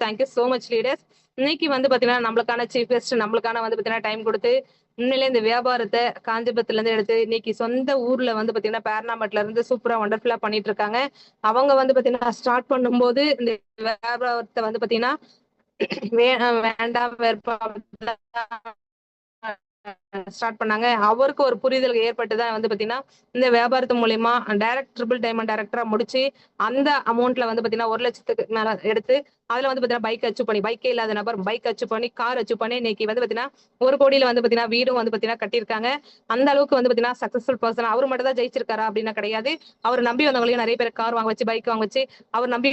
Thank you so much leaders. இன்னைக்கு வந்து பாத்தீங்கன்னா நம்மளுக்கான சீஃப் கெஸ்ட் நம்மளுக்கான வந்து பாத்தீங்கன்னா டைம் கொடுத்து உண்மையிலே இந்த வியாபாரத்தை காஞ்சிபுரத்துல இருந்து எடுத்து இன்னைக்கு சொந்த ஊர்ல வந்து பாத்தீங்கன்னா பேர்னாமட்ல இருந்து சூப்பரா ஒண்டர்ஃபுல்லா பண்ணிட்டு இருக்காங்க. அவங்க வந்து பாத்தீங்கன்னா ஸ்டார்ட் பண்ணும்போது இந்த வியாபாரத்தை வந்து பாத்தீங்கன்னா வேண்டாம் வெறுப்பா ஸ்டார்ட் பண்ணாங்க. அவருக்கு ஒரு புரிதல் ஏற்பட்டுதான் வந்து பாத்தீங்கன்னா இந்த வியாபாரத்து மூலியமா டைரக்ட் ட்ரிபிள் டைமண்ட் டைரக்டரா முடிச்சு அந்த அமௌண்ட்ல வந்து பாத்தீங்கன்னா 1 லட்சத்துக்கு மேல எடுத்து அதுல வந்து பாத்தீங்கன்னா பைக் அச்சீவ் பண்ணி பைக்கே இல்லாத நபர் பைக் அச்சீவ் பண்ணி கார் அச்சீவ் பண்ணி இன்னைக்கு வந்து பாத்தீங்கன்னா 1 கோடியில வந்து பாத்தீங்கன்னா வீடும் வந்து பாத்தீங்கன்னா கட்டியிருக்காங்க. அந்த அளவுக்கு வந்து பாத்தீங்கன்னா சக்சஸ்ஃபுல் பர்சன். அவர் மட்டும் தான் ஜெயிச்சிருக்காரா அப்படின்னா கிடையாது. அவர் நம்பி வந்தவங்களையும் நிறைய பேர் கார் வாங்க வச்சு பைக் வாங்க வச்சு அவர் நம்பி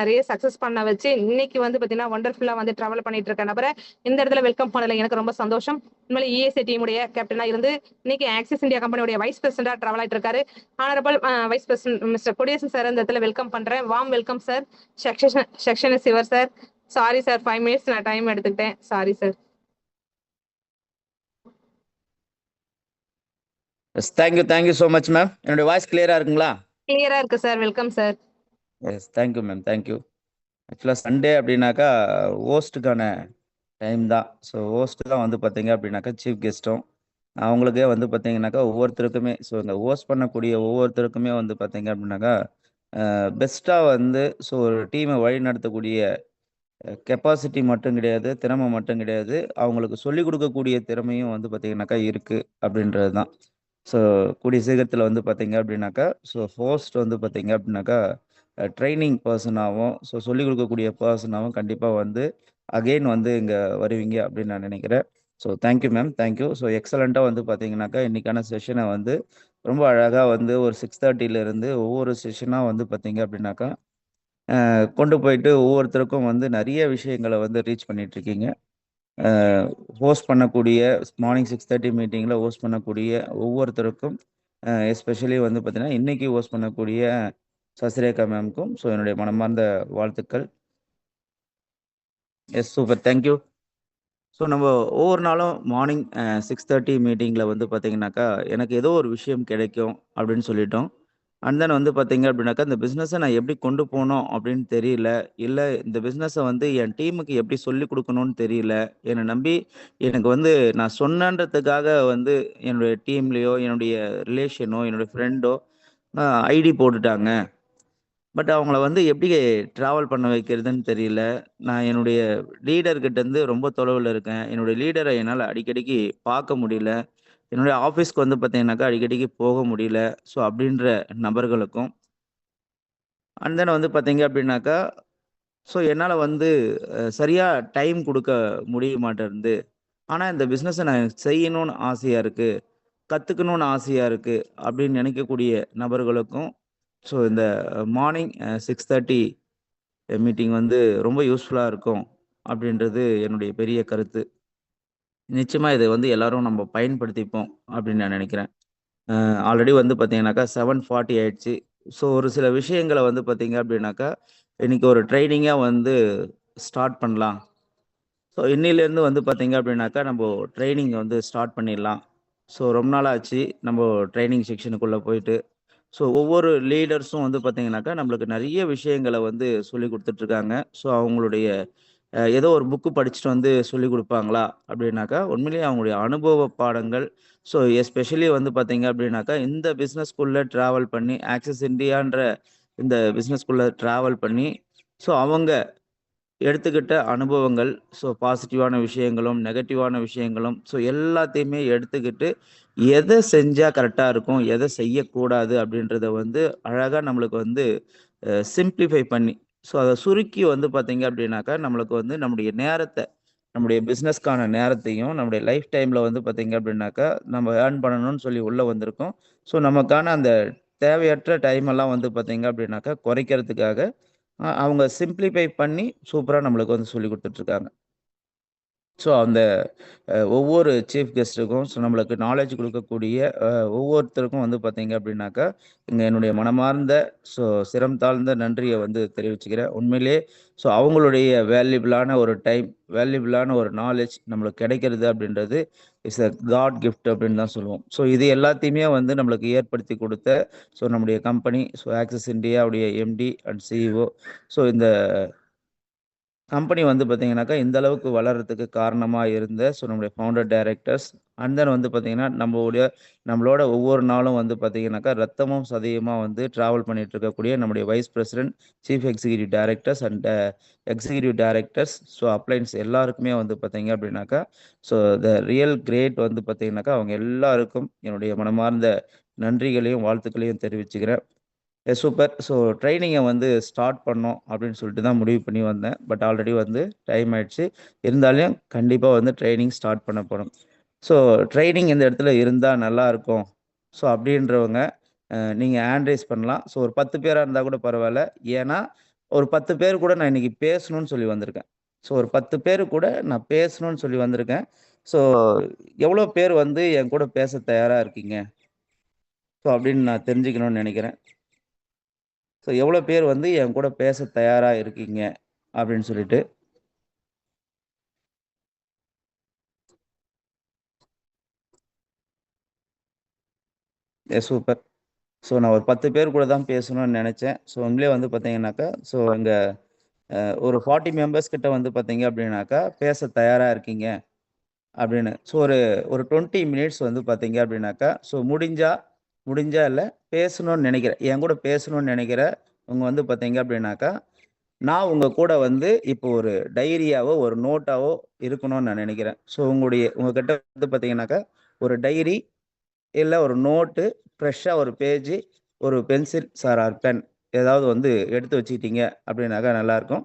நிறைய சக்சஸ் பண்ண வச்சு இன்னைக்கு வந்து பாத்தீங்கன்னா ஒண்டர்ஃபுல்லா வந்து டிராவல் பண்ணிட்டு இருக்க நபரை இந்த இடத்துல வெல்கம் பண்ணல எனக்கு ரொம்ப சந்தோஷம். உண்மையிலே இஎஸ்ஐ டீமுடைய கேப்டனா இருந்து இன்னைக்கு ஆக்சிஸ் இந்தியா கம்பெனியோட வைஸ் பிரசிடண்டா டிராவல் ஆயிட்டு இருக்காரு. Honourable vice president mister Kodiyesan sir இந்த இடத்துல வெல்கம் பண்றேன். Warm welcome sir. Section is your sir. Sorry sir 5 minutes நான் டைம் எடுத்துக்கிட்டேன். Sorry sir. Thank you so much ma'am. என்னோட வாய்ஸ் கிளியரா இருக்குங்களா? கிளியரா இருக்கு sir. Welcome sir. Yes thank you ma'am. Thank you. ஆக்சுவலாக சண்டே அப்படின்னாக்கா ஹோஸ்ட்டுக்கான டைம் தான். ஸோ ஹோஸ்ட்டு தான் வந்து பார்த்தீங்க அப்படின்னாக்கா சீஃப் கெஸ்ட்டும் அவங்களுக்கே வந்து பார்த்தீங்கன்னாக்கா ஒவ்வொருத்தருக்குமே ஸோ இந்த ஹோஸ்ட் பண்ணக்கூடிய ஒவ்வொருத்தருக்குமே வந்து பார்த்தீங்க அப்படின்னாக்கா பெஸ்ட்டாக வந்து ஸோ ஒரு டீமை வழி நடத்தக்கூடிய கெப்பாசிட்டி மட்டும் கிடையாது, திறமை மட்டும் கிடையாது, அவங்களுக்கு சொல்லிக் கொடுக்கக்கூடிய திறமையும் வந்து பார்த்தீங்கன்னாக்கா இருக்குது அப்படின்றது தான். ஸோ கூடிய சீக்கிரத்தில் வந்து பார்த்தீங்க அப்படின்னாக்கா ஸோ ஹோஸ்ட் வந்து பார்த்தீங்க அப்படின்னாக்கா ட்ரைனிங் பர்சனாகவும் ஸோ சொல்லிக் கொடுக்கக்கூடிய பர்சனாகவும் கண்டிப்பாக வந்து அகெயின் வந்து இங்கே வருவீங்க அப்படின்னு நான் நினைக்கிறேன். So thank you ma'am. Thank you. So எக்ஸலண்ட்டாக வந்து பார்த்தீங்கன்னாக்கா இன்றைக்கான செஷனை வந்து ரொம்ப அழகாக வந்து ஒரு 6:30 ஒவ்வொரு செஷனாக வந்து பார்த்தீங்க அப்படின்னாக்கா கொண்டு போயிட்டு ஒவ்வொருத்தருக்கும் வந்து நிறைய விஷயங்களை வந்து ரீச் பண்ணிகிட்ருக்கீங்க. ஹோஸ்ட் பண்ணக்கூடிய மார்னிங் 6:30 மீட்டிங்கில் ஹோஸ்ட் பண்ணக்கூடிய ஒவ்வொருத்தருக்கும் எஸ்பெஷலி வந்து பார்த்தீங்கன்னா இன்றைக்கி ஹோஸ்ட் பண்ணக்கூடிய சசிரேகா மேம்க்கும் ஸோ என்னுடைய மனமார்ந்த வாழ்த்துக்கள். Yes super. தேங்க்யூ. ஸோ நம்ம ஒவ்வொரு நாளும் மார்னிங் 6:30 மீட்டிங்கில் வந்து பார்த்தீங்கன்னாக்கா எனக்கு ஏதோ ஒரு விஷயம் கிடைக்கும் அப்படின்னு சொல்லிட்டோம். அண்ட் தென் வந்து பார்த்தீங்க அப்படின்னாக்கா இந்த பிஸ்னஸை நான் எப்படி கொண்டு போகணும் அப்படின்னு தெரியல, இல்லை இந்த பிஸ்னஸை வந்து என் டீமுக்கு எப்படி சொல்லிக் கொடுக்கணும்னு தெரியல, என்னை நம்பி எனக்கு வந்து நான் சொன்னன்றதுக்காக வந்து என்னுடைய டீம்லேயோ என்னுடைய ரிலேஷனோ என்னுடைய ஃப்ரெண்டோ ஐடி போட்டுட்டாங்க. பட் அவங்கள வந்து எப்படி ட்ராவல் பண்ண வைக்கிறதுன்னு தெரியல. நான் என்னுடைய லீடர்கிட்டேருந்து ரொம்ப தொலைவில் இருக்கேன். என்னுடைய லீடரை என்னால் அடிக்கடிக்கு பார்க்க முடியல. என்னுடைய ஆஃபீஸ்க்கு வந்து பார்த்தீங்கன்னாக்கா அடிக்கடிக்கு போக முடியல. ஸோ அப்படின்ற நபர்களுக்கும் அண்ட் தென் வந்து பார்த்தீங்க அப்படின்னாக்கா ஸோ என்னால் வந்து சரியாக டைம் கொடுக்க முடிய மாட்டேருந்து. ஆனால் இந்த பிஸ்னஸை நான் செய்யணும்னு ஆசையாக இருக்குது, கற்றுக்கணும்னு ஆசையாக இருக்குது அப்படின்னு நினைக்கக்கூடிய நபர்களுக்கும் ஸோ இந்த மார்னிங் 6:30 மீட்டிங் வந்து ரொம்ப யூஸ்ஃபுல்லாக இருக்கும் அப்படின்றது என்னுடைய பெரிய கருத்து. நிச்சயமாக இதை வந்து எல்லாரும் நம்ம பயன்படுத்திப்போம் அப்படின்னு நான் நினைக்கிறேன். ஆல்ரெடி வந்து பார்த்தீங்கன்னாக்கா 7:40 ஆயிடுச்சு. ஸோ ஒரு சில விஷயங்களை வந்து பார்த்தீங்க அப்படின்னாக்கா இன்னைக்கு ஒரு ட்ரைனிங்காக வந்து ஸ்டார்ட் பண்ணலாம். ஸோ இன்னிலேருந்து வந்து பார்த்தீங்க அப்படின்னாக்கா நம்ம ட்ரைனிங் வந்து ஸ்டார்ட் பண்ணிடலாம். ஸோ ரொம்ப நாள் ஆச்சு நம்ம ட்ரைனிங் செக்ஷனுக்குள்ளே போயிட்டு. ஸோ ஒவ்வொரு லீடர்ஸும் வந்து பார்த்தீங்கன்னாக்கா நம்மளுக்கு நிறைய விஷயங்களை வந்து சொல்லி கொடுத்துட்ருக்காங்க. ஸோ அவங்களுடைய ஏதோ ஒரு புக்கு படிச்சுட்டு வந்து சொல்லி கொடுப்பாங்களா அப்படின்னாக்கா உண்மையிலேயே அவங்களுடைய அனுபவ பாடங்கள். ஸோ எஸ்பெஷலி வந்து பார்த்தீங்க அப்படின்னாக்கா இந்த பிஸ்னஸ்குள்ளே ட்ராவல் பண்ணி ஆக்சிஸ் இந்தியான்ற இந்த பிஸ்னஸ்குள்ளே ட்ராவல் பண்ணி ஸோ அவங்க எடுத்துக்கிட்ட அனுபவங்கள், ஸோ பாசிட்டிவான விஷயங்களும் நெகட்டிவான விஷயங்களும் ஸோ எல்லாத்தையுமே எடுத்துக்கிட்டு எதை செஞ்சால் கரெக்டாக இருக்கும், எதை செய்யக்கூடாது அப்படின்றத வந்து அழகாக நம்மளுக்கு வந்து சிம்பிளிஃபை பண்ணி ஸோ அதை சுருக்கி வந்து பார்த்தீங்க அப்படின்னாக்கா நம்மளுக்கு வந்து நம்முடைய நேரத்தை நம்முடைய பிஸ்னஸ்க்கான நேரத்தையும் நம்முடைய லைஃப் டைமில் வந்து பார்த்தீங்க அப்படின்னாக்கா நம்ம ஏர்ன் பண்ணணும்னு சொல்லி உள்ளே வந்திருக்கோம். ஸோ நமக்கான அந்த தேவையற்ற டைமெல்லாம் வந்து பார்த்தீங்க அப்படின்னாக்கா குறைக்கிறதுக்காக அவங்க சிம்பிளிஃபை பண்ணி சூப்பராக நம்மளுக்கு வந்து சொல்லி கொடுத்துட்ருக்காங்க. ஸோ அந்த ஒவ்வொரு சீஃப் கெஸ்ட்டுக்கும் ஸோ நம்மளுக்கு நாலேஜ் கொடுக்கக்கூடிய ஒவ்வொருத்தருக்கும் வந்து பார்த்தீங்க அப்படின்னாக்கா இங்கே என்னுடைய மனமார்ந்த ஸோ சிரம் தாழ்ந்த நன்றியை வந்து தெரிவிச்சுக்கிறேன். உண்மையிலே ஸோ அவங்களுடைய வேல்யூபிளான ஒரு டைம், வேல்யூபிளான ஒரு நாலேஜ் நம்மளுக்கு கிடைக்கிறது அப்படின்றது இஸ் அ காட் கிஃப்ட் அப்படின்னு தான் சொல்லுவோம். ஸோ இது எல்லாத்தையுமே வந்து நம்மளுக்கு ஏற்படுத்தி கொடுத்த ஸோ நம்முடைய கம்பெனி ஸோ ஆக்சிஸ் இந்தியாவுடைய எம்டி அண்ட் சிஇஓ ஸோ இந்த கம்பெனி வந்து பார்த்தீங்கன்னாக்கா இந்த அளவுக்கு வளர்றதுக்கு காரணமா இருந்த நம்முடைய ஃபவுண்டர் டைரக்டர்ஸ் அண்ட் தென் வந்து பார்த்தீங்கன்னா நம்மளோட ஒவ்வொரு நாளும் வந்து பார்த்தீங்கன்னாக்கா ரத்தமும் சதையுமா வந்து டிராவல் பண்ணிட்டு இருக்கக்கூடிய நம்முடைய vice president, chief executive directors and executive directors, appliance எல்லாருக்குமே வந்து பார்த்தீங்க அப்படின்னாக்கா த ரியல் கிரேட் வந்து பார்த்தீங்கன்னாக்கா அவங்க எல்லாருக்கும் என்னுடைய மனமார்ந்த நன்றிகளையும் வாழ்த்துக்களையும் தெரிவிச்சுக்கிறேன். சூப்பர். ட்ரைனிங்கை வந்து ஸ்டார்ட் பண்ணோம் அப்படின்னு சொல்லிட்டு தான் முடிவு பண்ணி வந்தேன். பட் ஆல்ரெடி வந்து டைம் ஆயிடுச்சு. இருந்தாலும் கண்டிப்பாக வந்து ட்ரைனிங் ஸ்டார்ட் பண்ண போகிறோம். ட்ரைனிங் இந்த இடத்துல இருந்தால் நல்லா இருக்கும். அப்படின்றவங்க நீங்கள் ஹேண்ட் ரைஸ் பண்ணலாம். ஒரு 10 பேராக இருந்தால் கூட பரவாயில்ல. ஏன்னா ஒரு 10 பேர் கூட நான் இன்னைக்கு பேசணும்னு சொல்லி வந்திருக்கேன். ஒரு 10 பேர் கூட நான் பேசணும்னு சொல்லி வந்திருக்கேன். ஸோ எவ்வளோ பேர் வந்து என் கூட பேச தயாராக இருக்கீங்க அப்படின்னு நான் தெரிஞ்சுக்கணும்னு நினைக்கிறேன். எவ்வளோ பேர் வந்து என் கூட பேச தயாரா இருக்கீங்க அப்படின்னு சொல்லிட்டு. சூப்பர். நான் ஒரு 10 பேர் கூட தான் பேசணும்னு நினைச்சேன். உங்களே வந்து பார்த்தீங்கன்னாக்கா அங்கே ஒரு 40 மெம்பர்ஸ் கிட்ட வந்து பார்த்தீங்க அப்படின்னாக்கா பேச தயாரா இருக்கீங்க அப்படின்னு. ஒரு ஒரு 20 மினிட்ஸ் வந்து பார்த்தீங்க அப்படின்னாக்கா முடிஞ்சா இல்லை பேசணும்னு நினைக்கிறேன், என் கூட பேசணும்னு நினைக்கிற உங்க வந்து பார்த்தீங்க அப்படின்னாக்கா நான் உங்க கூட வந்து இப்போ ஒரு டைரியாவோ ஒரு நோட்டாவோ இருக்கணும்னு நான் நினைக்கிறேன். உங்ககிட்ட வந்து பார்த்தீங்கன்னாக்கா ஒரு டைரி இல்லை ஒரு நோட்டு, ஃப்ரெஷ்ஷாக ஒரு பேஜ், ஒரு பென்சில் ஆர் பென் ஏதாவது வந்து எடுத்து வச்சுக்கிட்டீங்க அப்படின்னாக்கா நல்லாயிருக்கும்.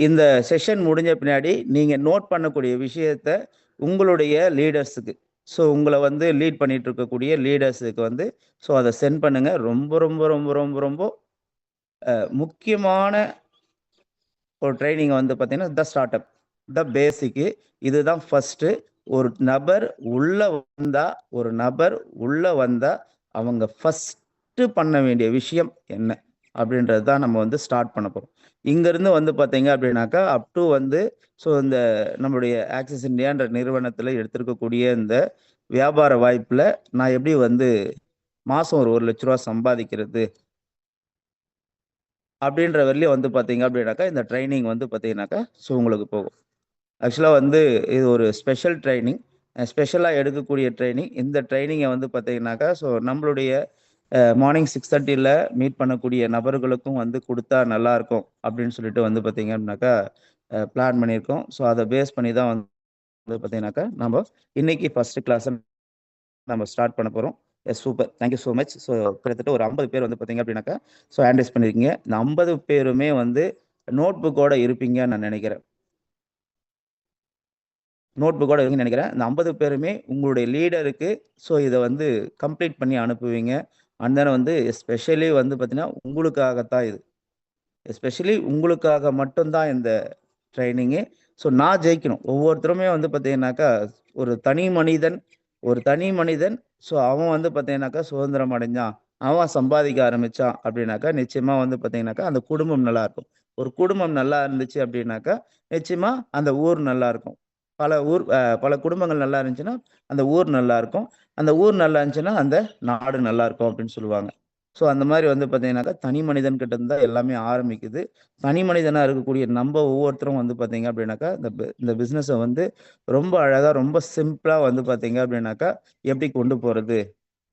இந்த செஷன் முடிஞ்ச பின்னாடி நீங்கள் நோட் பண்ணக்கூடிய விஷயத்த உங்களுடைய லீடர்ஸுக்கு, உங்களை வந்து லீட் பண்ணிட்டு இருக்கக்கூடிய லீடர்ஸுக்கு வந்து அதை சென்ட் பண்ணுங்க. ரொம்ப ரொம்ப ரொம்ப ரொம்ப ரொம்ப முக்கியமான ஒரு ட்ரைனிங் வந்து பார்த்தீங்கன்னா த ஸ்டார்ட் அப், த பேசிக்கு. இதுதான் ஃபர்ஸ்ட். ஒரு நபர் உள்ள வந்தா அவங்க ஃபர்ஸ்ட் பண்ண வேண்டிய விஷயம் என்ன அப்படின்றது தான் நம்ம வந்து ஸ்டார்ட் பண்ண போறோம். இங்கிருந்து வந்து பார்த்தீங்க அப்படின்னாக்கா அப் டு வந்து இந்த நம்மளுடைய ஆக்சிஸ் இந்தியான்ற நிறுவனத்தில் எடுத்திருக்கக்கூடிய இந்த வியாபார வாய்ப்புல நான் எப்படி வந்து மாசம் ஒரு 1 லட்ச ரூபா சம்பாதிக்கிறது அப்படின்ற வரலையும் வந்து பார்த்தீங்க அப்படின்னாக்கா இந்த ட்ரைனிங் வந்து பார்த்தீங்கன்னாக்கா உங்களுக்கு போகும். ஆக்சுவலாக வந்து இது ஒரு ஸ்பெஷல் ட்ரைனிங், ஸ்பெஷலாக எடுக்கக்கூடிய ட்ரைனிங். இந்த ட்ரைனிங்கை வந்து பார்த்தீங்கன்னாக்கா நம்மளுடைய மார்னிங் 6:30 மீட் பண்ணக்கூடிய நபர்களுக்கும் வந்து கொடுத்தா நல்லா இருக்கும் அப்படின்னு சொல்லிட்டு வந்து பார்த்தீங்க அப்படின்னாக்கா பிளான் பண்ணியிருக்கோம். அதை பேஸ் பண்ணி தான் வந்து பார்த்தீங்கன்னாக்கா நம்ம இன்னைக்கு ஃபர்ஸ்ட் கிளாஸ் நம்ம ஸ்டார்ட் பண்ண போகிறோம். Super, thank you so much. கிட்டத்தட்ட ஒரு 50 பேர் வந்து பார்த்தீங்க அப்படின்னாக்கா ஹேண்ட் ரைஸ் பண்ணியிருக்கீங்க. இந்த 50 பேருமே வந்து நோட் புக்கோட இருப்பீங்கன்னு நான் நினைக்கிறேன். நோட் புக்கோட இருக்குன்னு நினைக்கிறேன். இந்த 50 பேருமே உங்களுடைய லீடருக்கு இதை வந்து கம்ப்ளீட் பண்ணி அனுப்புவீங்க. அண்ட் தென் வந்து எஸ்பெஷலி வந்து பார்த்தீங்கன்னா உங்களுக்காகத்தான் இது. எஸ்பெஷலி உங்களுக்காக மட்டும்தான் இந்த ட்ரைனிங்கு. நான் ஜெயிக்கணும். ஒவ்வொருத்தருமே வந்து பார்த்தீங்கன்னாக்கா ஒரு தனி மனிதன் அவன் வந்து பார்த்தீங்கன்னாக்கா சுதந்திரம் அடைஞ்சான், அவன் சம்பாதிக்க ஆரம்பிச்சான் அப்படின்னாக்கா நிச்சயமா வந்து பார்த்தீங்கன்னாக்கா அந்த குடும்பம் நல்லா இருக்கும். ஒரு குடும்பம் நல்லா இருந்துச்சு அப்படின்னாக்கா நிச்சயமா அந்த ஊர் நல்லா இருக்கும். பல குடும்பங்கள் நல்லா இருந்துச்சுன்னா அந்த ஊர் நல்லா இருக்கும். அந்த ஊர் நல்லா இருந்துச்சுன்னா அந்த நாடு நல்லா இருக்கும் அப்படின்னு சொல்லுவாங்க. அந்த மாதிரி வந்து பார்த்தீங்கன்னாக்கா தனி மனிதன் கிட்ட இருந்து தான் எல்லாமே ஆரம்பிக்குது. தனி மனிதனா இருக்கக்கூடிய நம்ம ஒவ்வொருத்தரும் வந்து பார்த்தீங்க அப்படின்னாக்கா இந்த பிஸ்னஸை வந்து ரொம்ப அழகா ரொம்ப சிம்பிளா வந்து பார்த்தீங்க அப்படின்னாக்கா எப்படி கொண்டு போறது,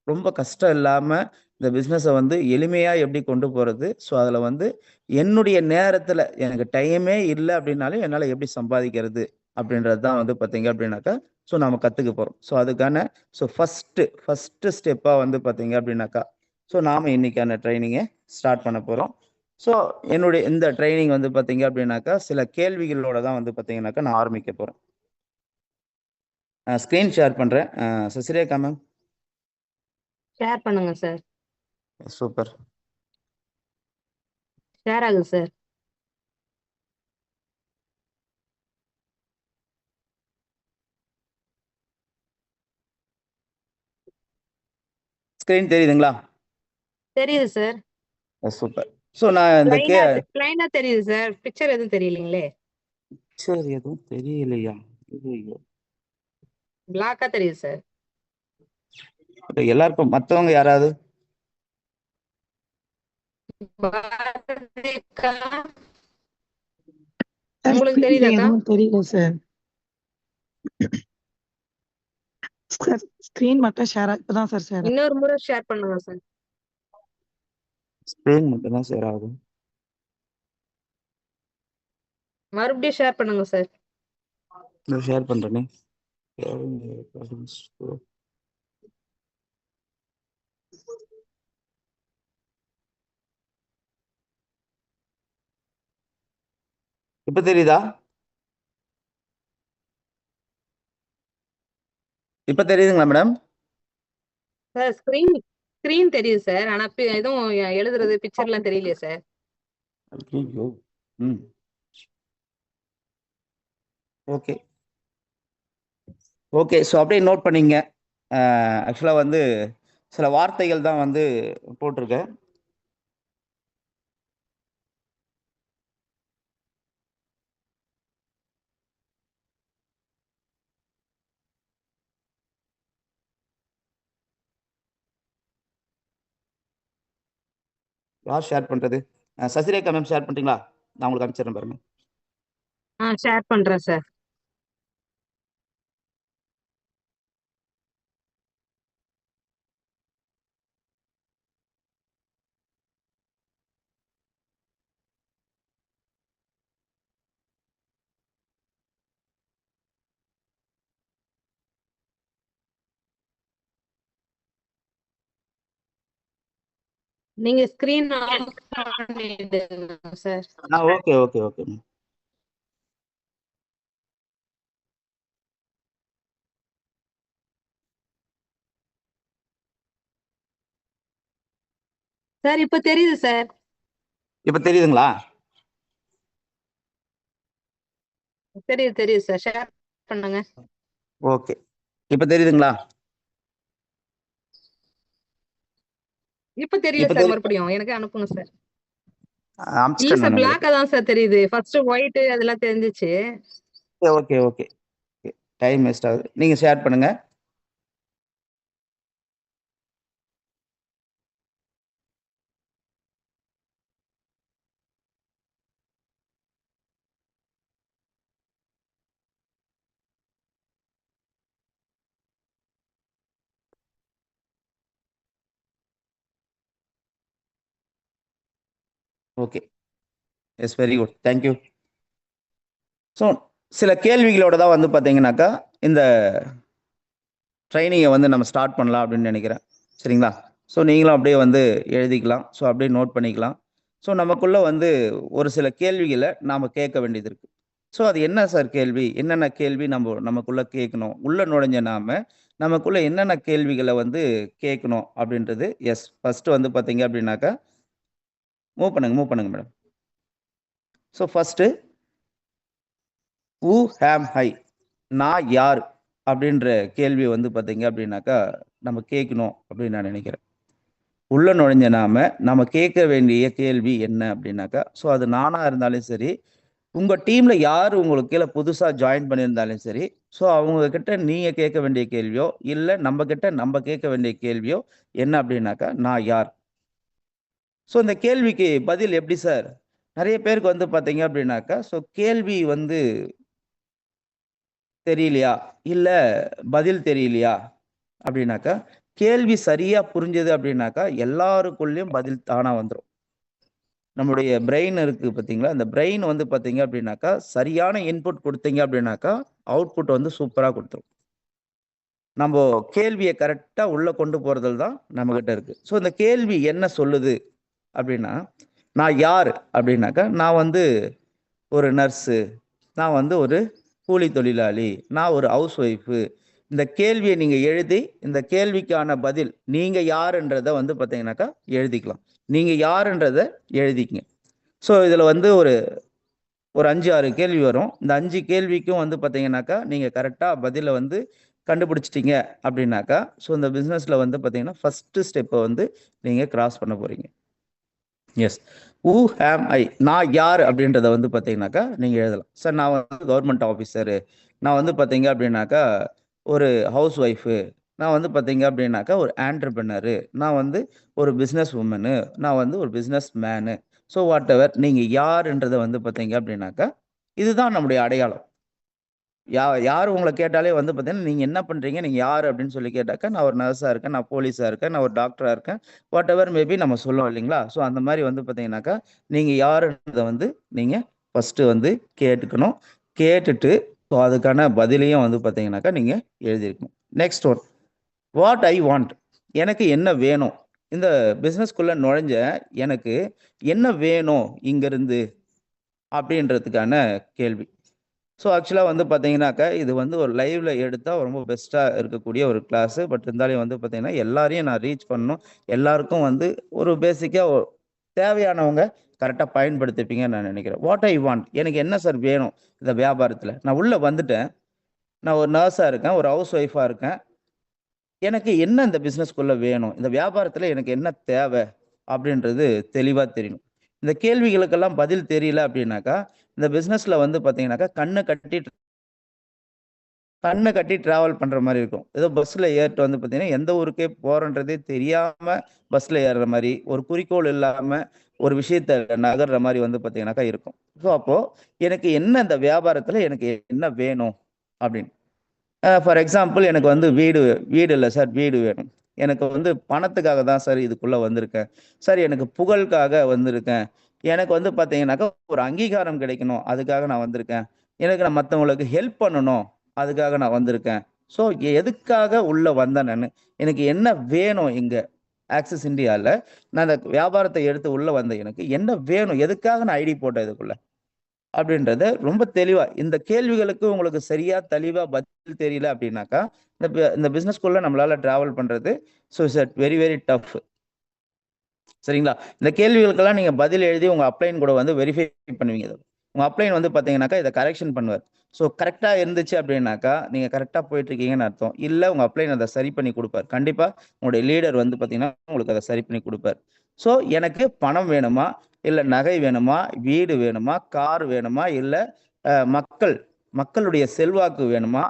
ரொம்ப கஷ்டம் இல்லாம இந்த பிஸ்னஸை வந்து எளிமையா எப்படி கொண்டு போறது, அதுல வந்து என்னுடைய நேரத்துல எனக்கு டைமே இல்லை அப்படின்னாலும் என்னால எப்படி சம்பாதிக்கிறது அப்படின்றது தான் வந்து பார்த்தீங்க அப்படின்னாக்கா நாம கத்துக்க போறோம். அதுக்கான ஃபர்ஸ்ட் ஸ்டெப்பா வந்து பார்த்தீங்க அப்படின்னாக்கா நாம இன்னைக்கான ட்ரைனிங்கை ஸ்டார்ட் பண்ண போறோம். என்னுடைய இந்த ட்ரைனிங் வந்து பார்த்தீங்க அப்படின்னாக்கா சில கேள்விகளோட தான் வந்து பார்த்தீங்கன்னாக்கா நான் ஆரம்பிக்க போறேன். ஸ்கிரீன் ஷேர் பண்றேன். சசிரேகா மேம் ஷேர் பண்ணுங்க சார். சூப்பர். ஷேர் ஆகுது சார். ஸ்கிரீன் தெரியுதுங்களா? தெரியுது சார். சூப்பர். நான் இந்த லைனா தெரியுது சார். பிக்சர் எதுவும் தெரியலீங்களே. பிக்சர் எதுவும் தெரியலையா? பிளாக்கா தெரியுது சார். எல்லாருக்கும் மற்றவங்க யாராவது உங்களுக்கு உங்களுக்கு ஸ்கிரீன்ல தெரியுதாக்கா? எதுவும் தெரியல சார். சார் ஸ்கிரீன் மட்டும் இப்பதான் சார் ஷேர் இன்னொரு முறை ஷேர் பண்ணுங்க சார். ஸ்க்ரீன் மட்டும் தான் ஷேர் ஆகும். மறுபடியும் ஷேர் பண்ணுங்க சார். நான் ஷேர் பண்றேனே. இப்ப தெரியுதா? இப்ப தெரியுதுங்களா மேடம்? சார் ஸ்கிரீன் தெரியுது சார். ஆனா எதுவும் எழுதுறது பிக்சர்லாம் தெரியலையே சார். ஐயோ. ம். ஓகே. ஓகே. ஸோ அப்படியே நோட் பண்ணிங்க. ஆக்சுவலாக வந்து சில வார்த்தைகள் தான் வந்து போட்டிருக்கேன். யார் ஷேர் பண்றது? சசிரேகா மேம் ஷேர் பண்ணிட்டீங்களா? நான் உங்களுக்கு அனுப்பிச்சிடுறேன் பாருங்க. ஷேர் பண்றேன் சார். நீங்க ஸ்கிரீன் ஆஃப் பண்ணிடுங்க sir. Okay okay okay ma'am. Sir இப்ப தெரியுது சார். இப்ப தெரியுதுங்களா? தெரியுது சார். ஷேர் பண்ணுங்க. ஓகே. இப்ப தெரியுதுங்களா? இப்ப தெரியல சார். மறுபடியும் எனக்கு அனுப்புங்க சார். இல்ல அனுப்பிச்சிட்டேன் சார், நான் உங்களுக்கு. பிளாக்கா தான் சார் தெரியுது. ஃபர்ஸ்ட் ஒயிட் அதெல்லாம் தெரிஞ்சிச்சு. Okay okay. டைம் வேஸ்ட் ஆகுது. நீங்க ஷேர் பண்ணுங்க. Okay. Yes, very good, thank you. So சில கேள்விகளோட தான் வந்து பார்த்தீங்கன்னாக்கா இந்த ட்ரைனிங்கை வந்து நம்ம ஸ்டார்ட் பண்ணலாம் அப்படின்னு நினைக்கிறேன். சரிங்களா? ஸோ நீங்களும் அப்படியே வந்து எழுதிக்கலாம். ஸோ அப்படியே நோட் பண்ணிக்கலாம். ஸோ நமக்குள்ள வந்து ஒரு சில கேள்விகளை நாம் கேட்க வேண்டியது இருக்குது. ஸோ அது என்ன சார் கேள்வி? என்னென்ன கேள்வி நமக்குள்ள கேட்கணும்? உள்ள நுழைஞ்ச நமக்குள்ள என்னென்ன கேள்விகளை வந்து கேட்கணும் அப்படின்றது. எஸ், ஃபர்ஸ்ட் வந்து பார்த்தீங்க அப்படின்னாக்கா மூவ் பண்ணுங்க மேடம். ஸோ ஃபர்ஸ்ட், ஹூ ஆம் ஐ, நான் யார் அப்படின்ற கேள்வி வந்து பார்த்தீங்க அப்படின்னாக்கா நம்ம கேட்கணும் அப்படின்னு நான் நினைக்கிறேன். உள்ள நுழைஞ்ச நம்ம கேட்க வேண்டிய கேள்வி என்ன அப்படின்னாக்கா, ஸோ அது நானா இருந்தாலும் சரி, உங்க டீம்ல யார் உங்களுக்கு கீழே புதுசா ஜாயின் பண்ணியிருந்தாலும் சரி, ஸோ அவங்க கிட்ட நீங்க கேட்க வேண்டிய கேள்வியோ இல்லை நம்ம கிட்ட நம்ம கேட்க வேண்டிய கேள்வியோ என்ன அப்படின்னாக்கா, நான் யார். ஸோ இந்த கேள்விக்கு பதில் எப்படி சார்? நிறைய பேருக்கு வந்து பார்த்தீங்க அப்படின்னாக்கா, ஸோ கேள்வி வந்து தெரியலையா இல்ல பதில் தெரியலையா அப்படின்னாக்கா, கேள்வி சரியா புரிஞ்சது அப்படின்னாக்கா எல்லாருக்குள்ளயும் பதில் தானா வந்துடும். நம்முடைய பிரெயின் இருக்கு பார்த்தீங்களா, அந்த பிரெயின் வந்து பார்த்தீங்க அப்படின்னாக்கா சரியான இன்புட் கொடுத்தீங்க அப்படின்னாக்கா அவுட்புட் வந்து சூப்பராக கொடுத்துரும். நம்ம கேள்வியை கரெக்டாக உள்ள கொண்டு போறதுல தான் நம்ம கிட்ட இருக்கு. ஸோ இந்த கேள்வி என்ன சொல்லுது அப்படின்னா, நான் யார் அப்படின்னாக்கா, நான் வந்து ஒரு நர்ஸு, நான் வந்து ஒரு கூலி தொழிலாளி, நான் ஒரு ஹவுஸ் ஒய்ஃபு. இந்த கேள்வியை நீங்க எழுதி இந்த கேள்விக்கான பதில் நீங்க யாருன்றதை வந்து பார்த்தீங்கன்னாக்கா எழுதிக்கலாம். நீங்க யாருன்றதை எழுதிக்கங்க. ஸோ இதுல வந்து ஒரு 5-6 கேள்வி வரும். இந்த 5 கேள்விக்கும் வந்து பார்த்தீங்கன்னாக்கா நீங்க கரெக்டா பதிலை வந்து கண்டுபிடிச்சிட்டீங்க அப்படின்னாக்கா, ஸோ இந்த பிஸ்னஸ்ல வந்து பார்த்தீங்கன்னா ஃபர்ஸ்ட் ஸ்டெப்பை வந்து நீங்க கிராஸ் பண்ண போறீங்க. எஸ், ஹூ ஆம் ஐ, நான் யார் அப்படின்றத வந்து பார்த்தீங்கன்னாக்கா நீங்கள் எழுதலாம். சார் நான் வந்து கவர்மெண்ட் ஆஃபீஸரு, நான் வந்து பார்த்தீங்க அப்படின்னாக்கா ஒரு ஹவுஸ் ஒய்ஃபு, நான் வந்து பார்த்தீங்க அப்படின்னாக்கா ஒரு ஆண்டர்பிரினரு, நான் வந்து ஒரு பிஸ்னஸ் உமனு, நான் வந்து ஒரு business menu. So what ever நீங்கள் யாருன்றதை வந்து பார்த்தீங்க அப்படின்னாக்கா இதுதான் நம்முடைய அடையாளம். யார் உங்களை கேட்டாலே வந்து பார்த்தீங்கன்னா, நீங்க என்ன பண்றீங்க? நீங்க யாரு? அப்படின்னு சொல்லி கேட்டாக்கா, நான் ஒரு நர்ஸா இருக்கேன், நான் போலீஸா இருக்கேன், நான் ஒரு டாக்டரா இருக்கேன். வாட் எவர் மேபி நம்ம சொல்லுவோம் இல்லைங்களா? ஸோ அந்த மாரி வந்து பார்த்தீங்கன்னாக்கா, நீங்க யாருன்றத வந்து நீங்க ஃபர்ஸ்ட்டு வந்து கேட்டுக்கணும். கேட்டுட்டு ஸோ அதுக்கான பதிலையும் வந்து பார்த்தீங்கன்னாக்கா, நீங்க எழுதியிருக்கணும். Next one, what I want. எனக்கு என்ன வேணும்? இந்த பிசினஸ்க்குள்ள நுழைஞ்ச எனக்கு என்ன வேணும் இங்கிருந்து? அப்படின்றதுக்கான கேள்வி. ஸோ ஆக்சுவலா வந்து பார்த்தீங்கன்னாக்கா, இது வந்து ஒரு லைவ்ல எடுத்தா ரொம்ப பெஸ்ட்டா இருக்கக்கூடிய ஒரு கிளாஸு. பட் இருந்தாலும் வந்து பார்த்தீங்கன்னா, எல்லாரையும் நான் ரீச் பண்ணணும். எல்லாருக்கும் வந்து ஒரு பேசிக்கா தேவையானவங்க கரெக்ட்டா பயன்படுத்திப்பீங்கன்னு நான் நினைக்கிறேன். What I want. எனக்கு என்ன சார் வேணும் இந்த வியாபாரத்துல? நான் உள்ள வந்துட்டேன். நான் ஒரு நர்ஸா இருக்கேன், ஒரு ஹவுஸ் ஒய்ஃபா இருக்கேன். எனக்கு என்ன இந்த பிசினஸ்க்குள்ள வேணும்? இந்த வியாபாரத்துல எனக்கு என்ன தேவை? அப்படின்றது தெளிவா தெரியணும். இந்த கேள்விகளுக்கெல்லாம் பதில் தெரியல அப்படின்னாக்கா, இந்த பிசினஸ்ல வந்து பார்த்தீங்கன்னாக்கா, கண்ண கட்டி டிராவல் பண்ற மாரி இருக்கும். ஏதோ பஸ்ல ஏறிட்டு வந்து பார்த்தீங்கன்னா, எந்த ஊருக்கே போறோன்றதே தெரியாம பஸ்ல ஏறுற மாரி, ஒரு குறிக்கோள் இல்லாம ஒரு விஷயத்த நகர்ற மாரி வந்து பார்த்தீங்கன்னாக்கா இருக்கும். ஸோ அப்போ எனக்கு என்ன இந்த வியாபாரத்துல எனக்கு என்ன வேணும்? அப்படின்னு. ஃபார் எக்ஸாம்பிள் எனக்கு வந்து வீடு இல்ல சார், வீடு வேணும். எனக்கு வந்து பணத்துக்காக தான் சார் இதுக்குள்ள வந்திருக்கேன். சார் எனக்கு புகழுக்காக வந்திருக்கேன். எனக்கு வந்து பார்த்தீங்கன்னாக்கா, ஒரு அங்கீகாரம் கிடைக்கணும். அதுக்காக நான் வந்திருக்கேன். எனக்கு நான் மத்தவங்களுக்கு ஹெல்ப் பண்ணணும். அதுக்காக நான் வந்திருக்கேன். ஸோ எதுக்காக உள்ள வந்தேன் நானு? எனக்கு என்ன வேணும் இங்க? ஆக்சிஸ் இந்தியால நான் அந்த வியாபாரத்த எடுத்து உள்ள வந்த எனக்கு என்ன வேணும்? எதுக்காக நான் ஐடி போட்டேன் இதுக்குள்ள? அப்படின்றத ரொம்ப தெளிவா இந்த கேள்விகளுக்கு உங்களுக்கு சரியா தெளிவா பதில் தெரியல அப்படின்னாக்கா, இந்த பிசினஸ்க்குள்ள நம்மளால டிராவல் பண்றது so it's very very tough. சரிங்களா? இந்த கேள்விகளுக்கெல்லாம் நீங்க பதில் எழுதி உங்க அப்ளைன் கூட வந்து வெரிஃபை பண்ணுவீங்க இத. உங்க அப்ளைன் வந்து பார்த்தீங்கன்னாக்கா, இத கரெக்ஷன் பண்ணுவார். ஸோ கரெக்ட்டா இருந்துச்சு அப்படின்னாக்கா, நீங்க கரெக்ட்டா போயிட்டு இருக்கீங்கன்னு அர்த்தம். இல்ல உங்க அப்ளைன் அத சரி பண்ணி குடுப்பார். கண்டிப்பா உங்களுடைய லீடர் வந்து பார்த்தீங்கன்னா, உங்களுக்கு அத சரி பண்ணி குடுப்பார். ஸோ எனக்கு பணம் வேணுமா? இல்ல நகை வேணுமா? வீடு வேணுமா? கார் வேணுமா? இல்ல மக்களுடைய செல்வாக்கு வேணுமா?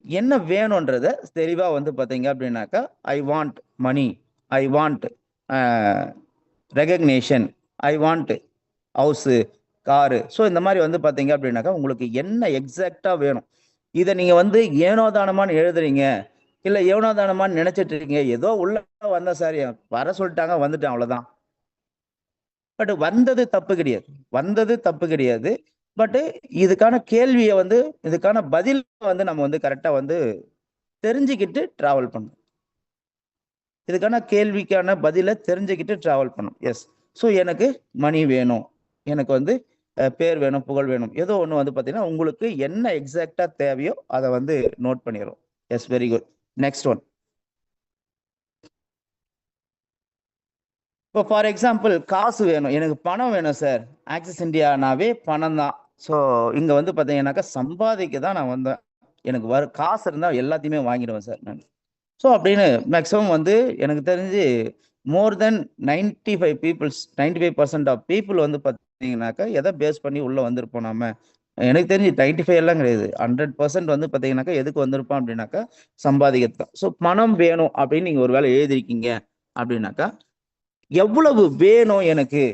என்ன வேணும்ன்றத தெளிவா வந்து பார்த்தீங்க அப்படின்னாக்கா, I want money. I want recognition. I want house, car. So இந்த மாரி வந்து பார்த்தீங்க அப்படின்னாக்கா, உங்களுக்கு என்ன எக்ஸாக்ட்டா வேணும்? இத நீங்க வந்து ஏனோ தானோமான்னு எழுதுறீங்க. இல்ல ஏனோ தானோமான்னு நினைச்சிட்டு இருக்கீங்க. ஏதோ உள்ள வந்தேன் சார், வர சொல்லிட்டாங்க வந்துட்டேன் அவ்வளோதான். பட் வந்தது தப்பு கிடையாது. வந்தது தப்பு கிடையாது. பட் இதுக்கான கேள்விய வந்து இதுக்கான பதில் வந்து நம்ம வந்து கரெக்ட்டா வந்து தெரிஞ்சுக்கிட்டு டிராவல் பண்ணணும். இதுக்கான கேள்விக்கான பதில தெரிஞ்சுக்கிட்டு டிராவல் பண்ணணும். எஸ். ஸோ எனக்கு மணி வேணும். எனக்கு வந்து பேர் வேணும், புகழ் வேணும். ஏதோ ஒண்ணு வந்து பார்த்தீங்கன்னா, உங்களுக்கு என்ன எக்ஸாக்ட்டா தேவையோ அத வந்து நோட் பண்ணிறோம். Yes, very good. Next one. இப்போ ஃபார் எக்ஸாம்பிள் காசு வேணும். எனக்கு பணம் வேணும் சார். ஆக்சிஸ் இந்தியானாவே பணம் தான். ஸோ இங்க வந்து பார்த்தீங்கன்னாக்கா, சம்பாதிக்க தான் நான் வந்தேன். எனக்கு காசு இருந்தா எல்லாத்தையுமே வாங்கிடுவேன் சார் நான். ஸோ அப்படின்னு மேக்ஸிமம் வந்து எனக்கு தெரிஞ்சு மோர் தென் 95% ஆஃப் பீப்புள் வந்து பார்த்தீங்கன்னாக்கா, எதை பேஸ் பண்ணி உள்ள வந்திருப்போம் நாம? எனக்கு தெரிஞ்சு 95 எல்லாம் கிடையாது. 100% வந்து பார்த்தீங்கன்னாக்கா, எதுக்கு வந்திருப்போம் அப்படின்னாக்கா, சம்பாதிக்கிறது தான். ஸோ பணம் வேணும் அப்படின்னு நீங்க ஒரு வேலை எழுதிருக்கீங்க அப்படின்னாக்கா, எவ்வளவு வேணும் எனக்கு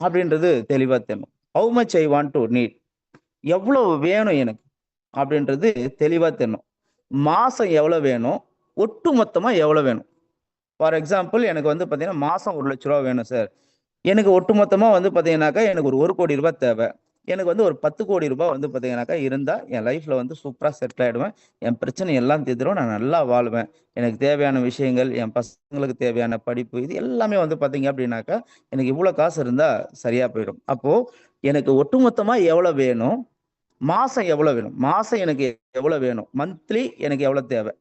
அப்படின்றது தெளிவா தெரியணும். How much I want to need. எவ்வளவு வேணும் எனக்கு அப்படின்றது தெளிவா தெரியணும். மாசம் எவ்வளவு வேணும்? ஒட்டு மொத்தமா எவ்வளவு வேணும்? ஃபார் எக்ஸாம்பிள் எனக்கு வந்து பார்த்தீங்கன்னா, மாசம் 1,00,000 வேணும் சார். எனக்கு ஒட்டுமொத்தமா வந்து பார்த்தீங்கன்னாக்கா, எனக்கு ஒரு 1,00,00,000 ரூபாய் தேவை. எனக்கு வந்து ஒரு 10,00,00,000 ரூபாய் வந்து பார்த்தீங்கன்னாக்கா இருந்தா, என் லைஃப்ல வந்து சூப்பரா செட்டில் ஆயிடுவேன். என் பிரச்சனை எல்லாம் தீர்ந்துரும். நான் நல்லா வாழுவேன். எனக்கு தேவையான விஷயங்கள், என் பசங்களுக்கு தேவையான படிப்பு, இது எல்லாமே வந்து பார்த்தீங்க அப்படின்னாக்கா, எனக்கு இவ்வளோ காசு இருந்தா சரியா போயிடும். அப்போ எனக்கு ஒட்டுமொத்தமா எவ்வளோ வேணும்? மாசம் எவ்வளோ வேணும்? மாசம் எனக்கு எவ்வளோ வேணும்? மந்த்லி எனக்கு எவ்வளோ தேவை?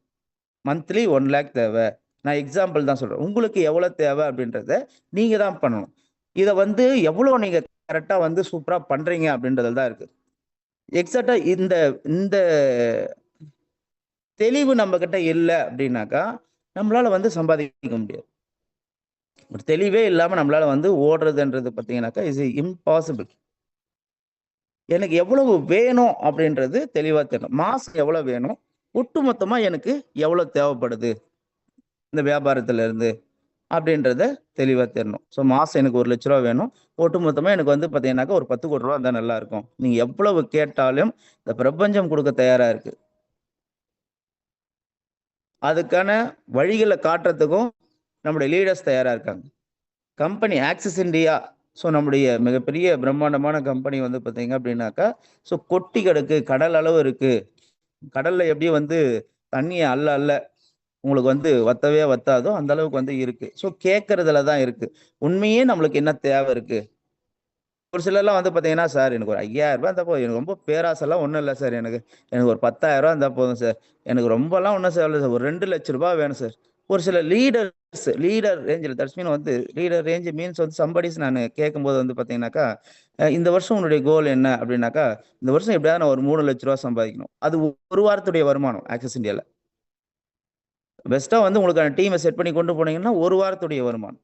மந்த்லி 1,00,000 தேவை. நான் எக்ஸாம்பிள் தான் சொல்றேன். உங்களுக்கு எவ்வளவு தேவை அப்படின்றத நீங்க தான் பண்ணணும். இத வந்து எவ்வளவு நீங்க கரெக்ட்டா வந்து சூப்பரா பண்றீங்க அப்படின்றதுல தான் இருக்கு. எக்ஸாக்ட்டா இந்த இந்த தெளிவு நம்ம கிட்ட இல்ல அப்படின்னாக்கா, நம்மளால வந்து சம்பாதிக்க முடியாது. ஒரு தெளிவே இல்லாம நம்மளால வந்து ஓடுறதுன்றது பார்த்தீங்கன்னாக்கா, இஸ் இம்பாசிபிள். எனக்கு எவ்வளவு வேணும் அப்படின்றது தெளிவா தெரியணும். மாசம் எவ்வளவு வேணும்? ஒட்டுமொத்தமா எனக்கு எவ்வளவு தேவைப்படுது இந்த வியாபாரத்துல இருந்து? அப்படின்றத தெளிவாக தெரியணும். ஸோ மாதம் எனக்கு 1 லட்ச ரூபா வேணும். ஒட்டுமொத்தமாக எனக்கு வந்து பார்த்தீங்கன்னாக்கா ஒரு 10 கோடி ரூபா இருந்தால் நல்லா இருக்கும். நீங்கள் எவ்வளவு கேட்டாலும் இந்த பிரபஞ்சம் கொடுக்க தயாராக இருக்கு. அதுக்கான வழிகளை காட்டுறதுக்கும் நம்முடைய லீடர்ஸ் தயாராக இருக்காங்க. கம்பெனி ஆக்சிஸ் இந்தியா, ஸோ நம்முடைய மிகப்பெரிய பிரம்மாண்டமான கம்பெனி வந்து பார்த்தீங்க அப்படின்னாக்கா, ஸோ கொட்டி கிடக்கு, கடல் அளவு இருக்கு. கடல்ல எப்படி வந்து தண்ணியை அல்ல உங்களுக்கு வந்து வத்தவே வத்தாதோ அந்த அளவுக்கு வந்து இருக்கு. ஸோ கேட்கறதுல தான் இருக்கு. உண்மையே நம்மளுக்கு என்ன தேவை இருக்கு. ஒரு சிலர்லாம் வந்து பார்த்தீங்கன்னா, சார் எனக்கு ஒரு 5000 ரூபாய் இருந்தால் போதும். எனக்கு ரொம்ப பேராசெல்லாம் ஒன்றும் இல்லை சார். எனக்கு ஒரு 10,000 ரூபாய் இருந்தால் போதும் சார். எனக்கு ரொம்பலாம் ஒன்றும் சார் இல்லை சார். ஒரு 2 லட்ச ரூபாய் வேணும் சார். ஒரு சில லீடர் ரேஞ்சில் தட்ஸ் மீன் வந்து லீடர் ரேஞ்ச் மீன்ஸ் வந்து சம்படிஸ் நான் கேட்கும்போது வந்து பார்த்தீங்கன்னாக்கா, இந்த வருஷம் உன்னுடைய கோல் என்ன அப்படின்னாக்கா, இந்த வருஷம் எப்படியாவது நான் ஒரு 3 லட்ச ரூபா சம்பாதிக்கணும். அது ஒரு வாரத்துடைய வருமானம் ஆக்சிஸ் இந்தியாவில். பெஸ்ட்டாக வந்து உங்களுக்கான டீமை செட் பண்ணி கொண்டு போனீங்கன்னா ஒரு வாரத்துடைய வருமானம்.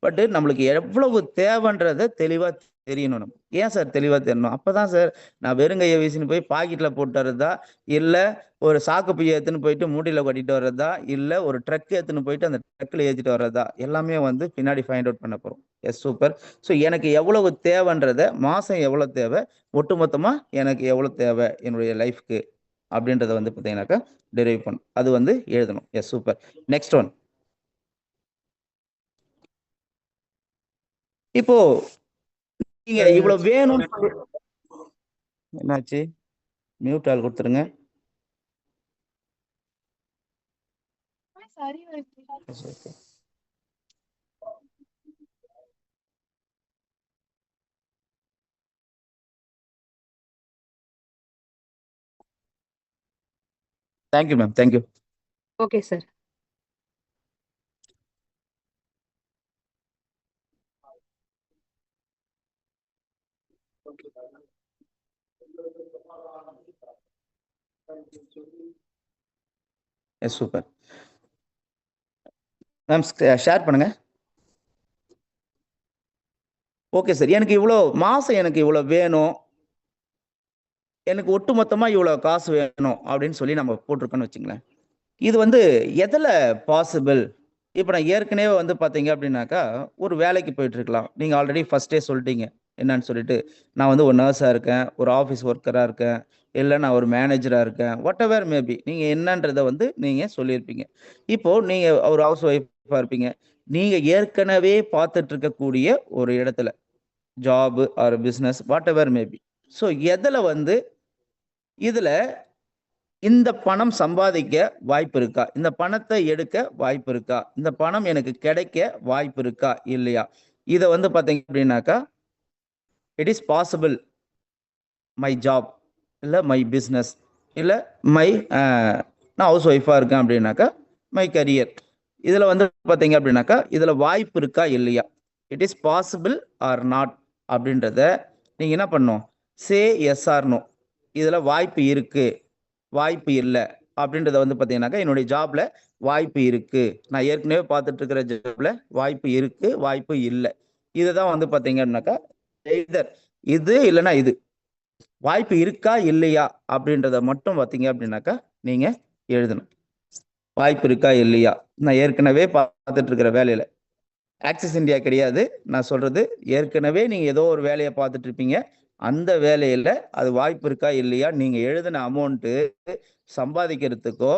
பட் நம்மளுக்கு எவ்வளவு தேவைன்றதை தெளிவாக தெரியணும். நம்ம ஏன் சார் தெளிவாக தெரியணும்? அப்பதான் சார் நான் வெறுங்கையை வீசின்னு போய் பாக்கெட்டில் போட்டு வர்றதா, இல்லை ஒரு சாக்கு பையை எடுத்துன்னு போயிட்டு மூட்டையில் கட்டிட்டு வர்றதா, இல்லை ஒரு ட்ரக் எடுத்துன்னு போயிட்டு அந்த ட்ரக்கில் ஏற்றிட்டு வர்றதா, எல்லாமே வந்து பின்னாடி ஃபைண்ட் அவுட் பண்ண போகிறோம். S, super. ஸோ எனக்கு எவ்வளவு தேவைன்றதை, மாதம் எவ்வளோ தேவை, ஒட்டுமொத்தமாக எனக்கு எவ்வளோ தேவை என்னுடைய லைஃப்க்கு அப்படின்றத வந்து பார்த்தீங்கன்னாக்கா டெரைவ் பண்ணும். அது வந்து எழுதணும். Yes, super. Next one. இப்போ நீங்க இவ்வளவு வேணும். என்னாச்சு? மியூட் ஆல் கொடுத்துருங்க. Thank you ma'am, thank you. Okay sir. Yes, super ma'am. Share பண்ணுங்க. Okay sir. எனக்கு இவ்வளோ மாசம் எனக்கு இவ்வளோ வேணும், எனக்கு ஒட்டுமொத்தமா இவ்வளோ காசு வேணும் அப்படின்னு சொல்லி நம்ம போட்டிருக்கோன்னு வச்சுங்களேன். இது வந்து எதில் பாசிபிள்? இப்போ நான் ஏற்கனவே வந்து பார்த்தீங்க அப்படின்னாக்கா, ஒரு வேலைக்கு போயிட்டு இருக்கலாம். நீங்கள் ஆல்ரெடி ஃபர்ஸ்டே சொல்லிட்டீங்க என்னன்னு சொல்லிட்டு, நான் வந்து ஒரு நர்ஸாக இருக்கேன், ஒரு ஆஃபீஸ் ஒர்க்கராக இருக்கேன், இல்லை நான் ஒரு மேனேஜராக இருக்கேன், வாட் எவர் மேபி நீங்கள் என்னன்றதை வந்து நீங்கள் சொல்லியிருப்பீங்க. இப்போது நீங்கள் ஒரு ஹவுஸ் ஒய்ஃபாக இருப்பீங்க. நீங்கள் ஏற்கனவே பார்த்துட்டு இருக்கக்கூடிய ஒரு இடத்துல job or business whatever maybe. So எதில் வந்து இதில் இந்த பணம் சம்பாதிக்க வாய்ப்பு இருக்கா, இந்த பணத்தை எடுக்க வாய்ப்பு இருக்கா, இந்த பணம் எனக்கு கிடைக்க வாய்ப்பு இருக்கா இல்லையா, இதை வந்து பார்த்தீங்க அப்படின்னாக்கா it is possible my job, இல்லை மை பிஸ்னஸ், இல்லை மை நான் ஹவுஸ் ஒய்ஃபாக இருக்கேன் அப்படின்னாக்கா மை கரியர். இதில் வந்து பார்த்தீங்க அப்படின்னாக்கா இதில் வாய்ப்பு இருக்கா இல்லையா, it is possible R not அப்படின்றத நீங்கள் என்ன பண்ணணும், சே எஸ் ஆர் நோ. இதில் வாய்ப்பு இருக்கு, வாய்ப்பு இல்லை அப்படின்றத வந்து பார்த்தீங்கன்னாக்கா என்னுடைய ஜாப்ல வாய்ப்பு இருக்கு, நான் ஏற்கனவே பார்த்துட்டு இருக்கிற ஜாப்ல வாய்ப்பு இருக்கு, வாய்ப்பு இல்லை. இதுதான் வந்து பார்த்தீங்கன்னாக்கா இது இல்லைன்னா இது வாய்ப்பு இருக்கா இல்லையா அப்படின்றத மட்டும் பார்த்தீங்க அப்படின்னாக்கா நீங்க எழுதணும். வாய்ப்பு இருக்கா இல்லையா, நான் ஏற்கனவே பார்த்துட்டு இருக்கிற வேலையில ஆக்சிஸ் இந்தியா கிடையாது நான் சொல்றது, ஏற்கனவே நீங்க ஏதோ ஒரு வேலையை பார்த்துட்டு இருப்பீங்க, அந்த வேலையில அது வாய்ப்பு இருக்கா இல்லையா, நீங்க எழுதின அமௌண்ட்டு சம்பாதிக்கிறதுக்கோ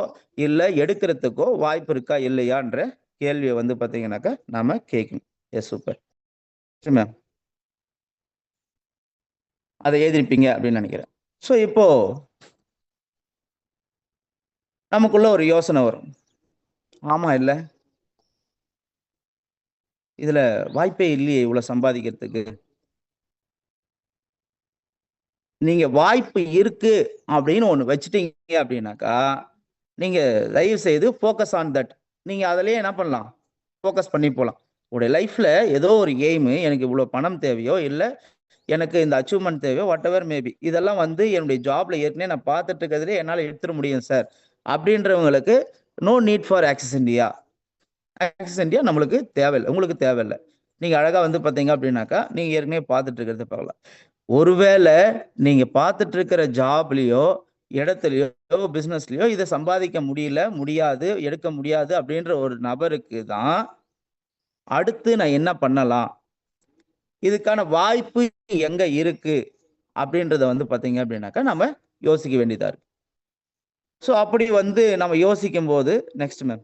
இல்லை எடுக்கிறதுக்கோ வாய்ப்பு இருக்கா இல்லையான்ற கேள்வியை வந்து பார்த்தீங்கன்னாக்கா நாம கேட்கணும். Yes, super ma'am. அதை எழுதிருப்பீங்க அப்படின்னு நினைக்கிறேன். ஸோ இப்போ நமக்குள்ள ஒரு யோசனை வரும், ஆமா இல்லை இதுல வாய்ப்பே இல்லையே இவ்வளவு சம்பாதிக்கிறதுக்கு. நீங்க வாய்ப்பு இருக்கு அப்படின்னு ஒண்ணு வச்சுட்டீங்க அப்படின்னாக்கா நீங்க தயவு செய்து ஃபோக்கஸ் ஆன் தட். நீங்க அதிலேயே என்ன பண்ணலாம், ஃபோக்கஸ் பண்ணி போகலாம். உங்களுடைய லைஃப்ல ஏதோ ஒரு எய்மு, எனக்கு இவ்வளவு பணம் தேவையோ, இல்லை எனக்கு இந்த அச்சீவ்மெண்ட் தேவையோ, வாட் எவர் மேபி, இதெல்லாம் வந்து என்னுடைய ஜாப்ல ஏற்கனவே நான் பார்த்துட்டு இருக்கிறதுலே என்னால் எடுத்துட முடியும் சார் அப்படின்றவங்களுக்கு no need for Axis India. Axis India நம்மளுக்கு தேவையில்லை, உங்களுக்கு தேவையில்லை. நீங்க அழகா வந்து பார்த்தீங்க அப்படின்னாக்கா நீங்க ஏற்கனவே பார்த்துட்டு இருக்கிறத பார்க்கலாம். ஒருவேளை நீங்க பார்த்துட்டு இருக்கிற ஜாப்லயோ இடத்துலயோ பிசினஸ்லயோ இதை சம்பாதிக்க முடியாது, எடுக்க முடியாது அப்படின்ற ஒரு நபருக்கு தான் அடுத்து நான் என்ன பண்ணலாம், இதுக்கான வாய்ப்பு எங்க இருக்கு அப்படின்றத வந்து பாத்தீங்க அப்படின்னாக்கா நம்ம யோசிக்க வேண்டியதா இருக்கு. ஸோ அப்படி வந்து நம்ம யோசிக்கும் போது நெக்ஸ்ட் மேம்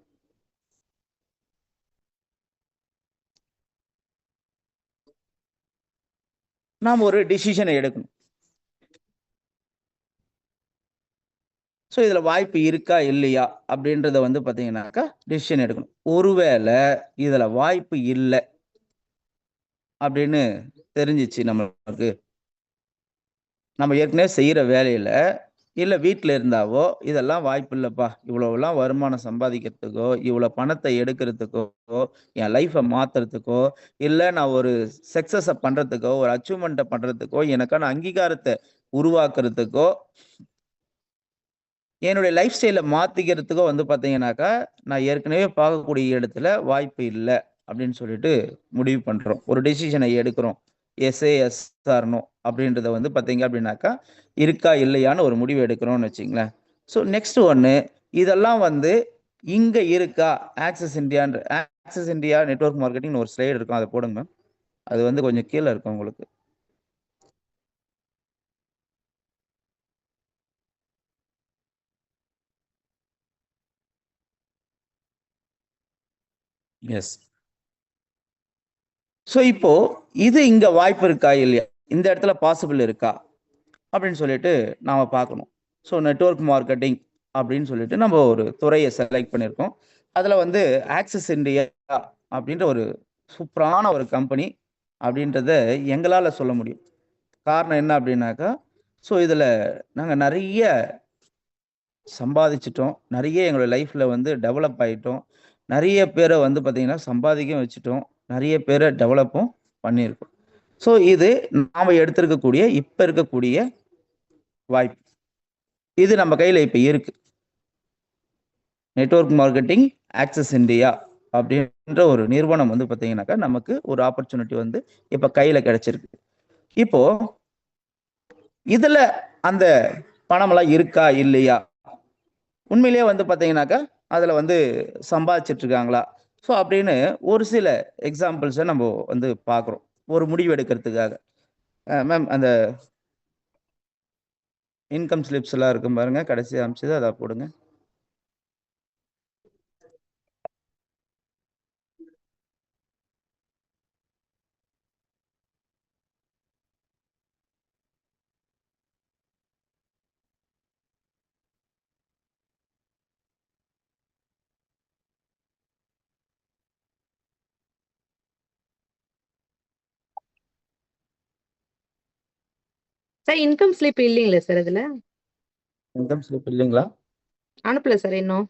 நாம் ஒரு டிசிஷனை எடுக்கணும். ஸோ இதுல வாய்ப்பு இருக்கா இல்லையா அப்படின்றத வந்து பாத்தீங்கன்னாக்கா டிசிஷன் எடுக்கணும். ஒருவேளை இதுல வாய்ப்பு இல்லை அப்படின்னு தெரிஞ்சிச்சு நம்மளுக்கு, நம்ம ஏற்கனவே செய்யற வேலையில இல்ல வீட்டில் இருந்தாவோ இதெல்லாம் வாய்ப்பு இல்லைப்பா, இவ்வளவுலாம் வருமானம் சம்பாதிக்கிறதுக்கோ இவ்வளவு பணத்தை எடுக்கிறதுக்கோ என் லைஃப்பை மாத்துறதுக்கோ இல்லை நான் ஒரு சக்சஸை பண்றதுக்கோ ஒரு அச்சீவ்மெண்ட்டை பண்றதுக்கோ எனக்கான அங்கீகாரத்தை உருவாக்குறதுக்கோ என்னுடைய லைஃப் ஸ்டைலை மாத்திக்கிறதுக்கோ வந்து பார்த்தீங்கன்னாக்கா நான் ஏற்கனவே பார்க்கக்கூடிய இடத்துல வாய்ப்பு இல்லை அப்படின்னு சொல்லிட்டு முடிவு பண்றோம். ஒரு டெசிஷனை எடுக்கிறோம். எஸ்ஏஎஸ்ஆர்னோ அப்படின்றத வந்து பார்த்தீங்க அப்படின்னாக்கா இருக்கா இல்லையான்னு ஒரு முடிவு எடுக்கிறோம்னு வச்சுங்களேன். ஸோ நெக்ஸ்ட் ஒன்று, இதெல்லாம் வந்து இங்க இருக்கா ஆக்சஸ் இந்தியா நெட்வொர்க் மார்க்கெட்டிங் ஒரு ஸ்லைடு இருக்கும், அதை போடுங்க. அது வந்து கொஞ்சம் கீழே இருக்கும் உங்களுக்கு. எஸ். ஸோ இப்போ இது இங்க வாய்ப்பு இருக்கா இல்லையா, இந்த இடத்துல பாசிபிள் இருக்கா அப்படின்னு சொல்லிட்டு நாம பார்க்கணும். ஸோ நெட்வொர்க் மார்க்கெட்டிங் அப்படின்னு சொல்லிட்டு நம்ம ஒரு துறையை செலக்ட் பண்ணியிருக்கோம். அதில் வந்து ஆக்சஸ் இந்தியா அப்படின்ற ஒரு சூப்பரான ஒரு கம்பெனி அப்படின்றத எங்களால் சொல்ல முடியும். காரணம் என்ன அப்படின்னாக்கா, ஸோ இதில் நாங்கள் நிறைய சம்பாதிச்சிட்டோம், நிறைய எங்களோட லைஃப்பில் வந்து டெவலப் ஆகிட்டோம், நிறைய பேரை வந்து பார்த்திங்கன்னா சம்பாதிக்கவும் வச்சுட்டோம், நிறைய பேரை டெவலப்பும் பண்ணியிருக்கோம். ஸோ இது நாம் எடுத்திருக்கக்கூடிய இப்போ இருக்கக்கூடிய வாய்ப்பு, இது நம்ம கையில் இப்போ இருக்கு. நெட்வொர்க் மார்க்கெட்டிங் ஆக்சஸ் இந்தியா அப்படின்ற ஒரு நிறுவனம் வந்து பார்த்தீங்கன்னாக்கா நமக்கு ஒரு ஆப்பர்ச்சுனிட்டி வந்து இப்போ கையில் கிடைச்சிருக்கு. இப்போ இதில் அந்த பணமெல்லாம் இருக்கா இல்லையா, உண்மையிலேயே வந்து பார்த்தீங்கன்னாக்கா அதில் வந்து சம்பாதிச்சிட்டு இருக்காங்களா, ஸோ அப்படின்னு ஒரு சில எக்ஸாம்பிள்ஸை நம்ம வந்து பார்க்குறோம் ஒரு முடிவு எடுக்கிறதுக்காக. மேம் அந்த இன்கம் ஸ்லிப்ஸ் எல்லாம் இருக்கும் பாருங்க, கடைசி அமைச்சது அதை போடுங்க. சார் இன்கம் ஸ்லிப் இல்லைங்களா சார் இதுல? இன்கம் ஸ்லிப் இல்லைங்களா? அனுப்பல சார் இன்னும்.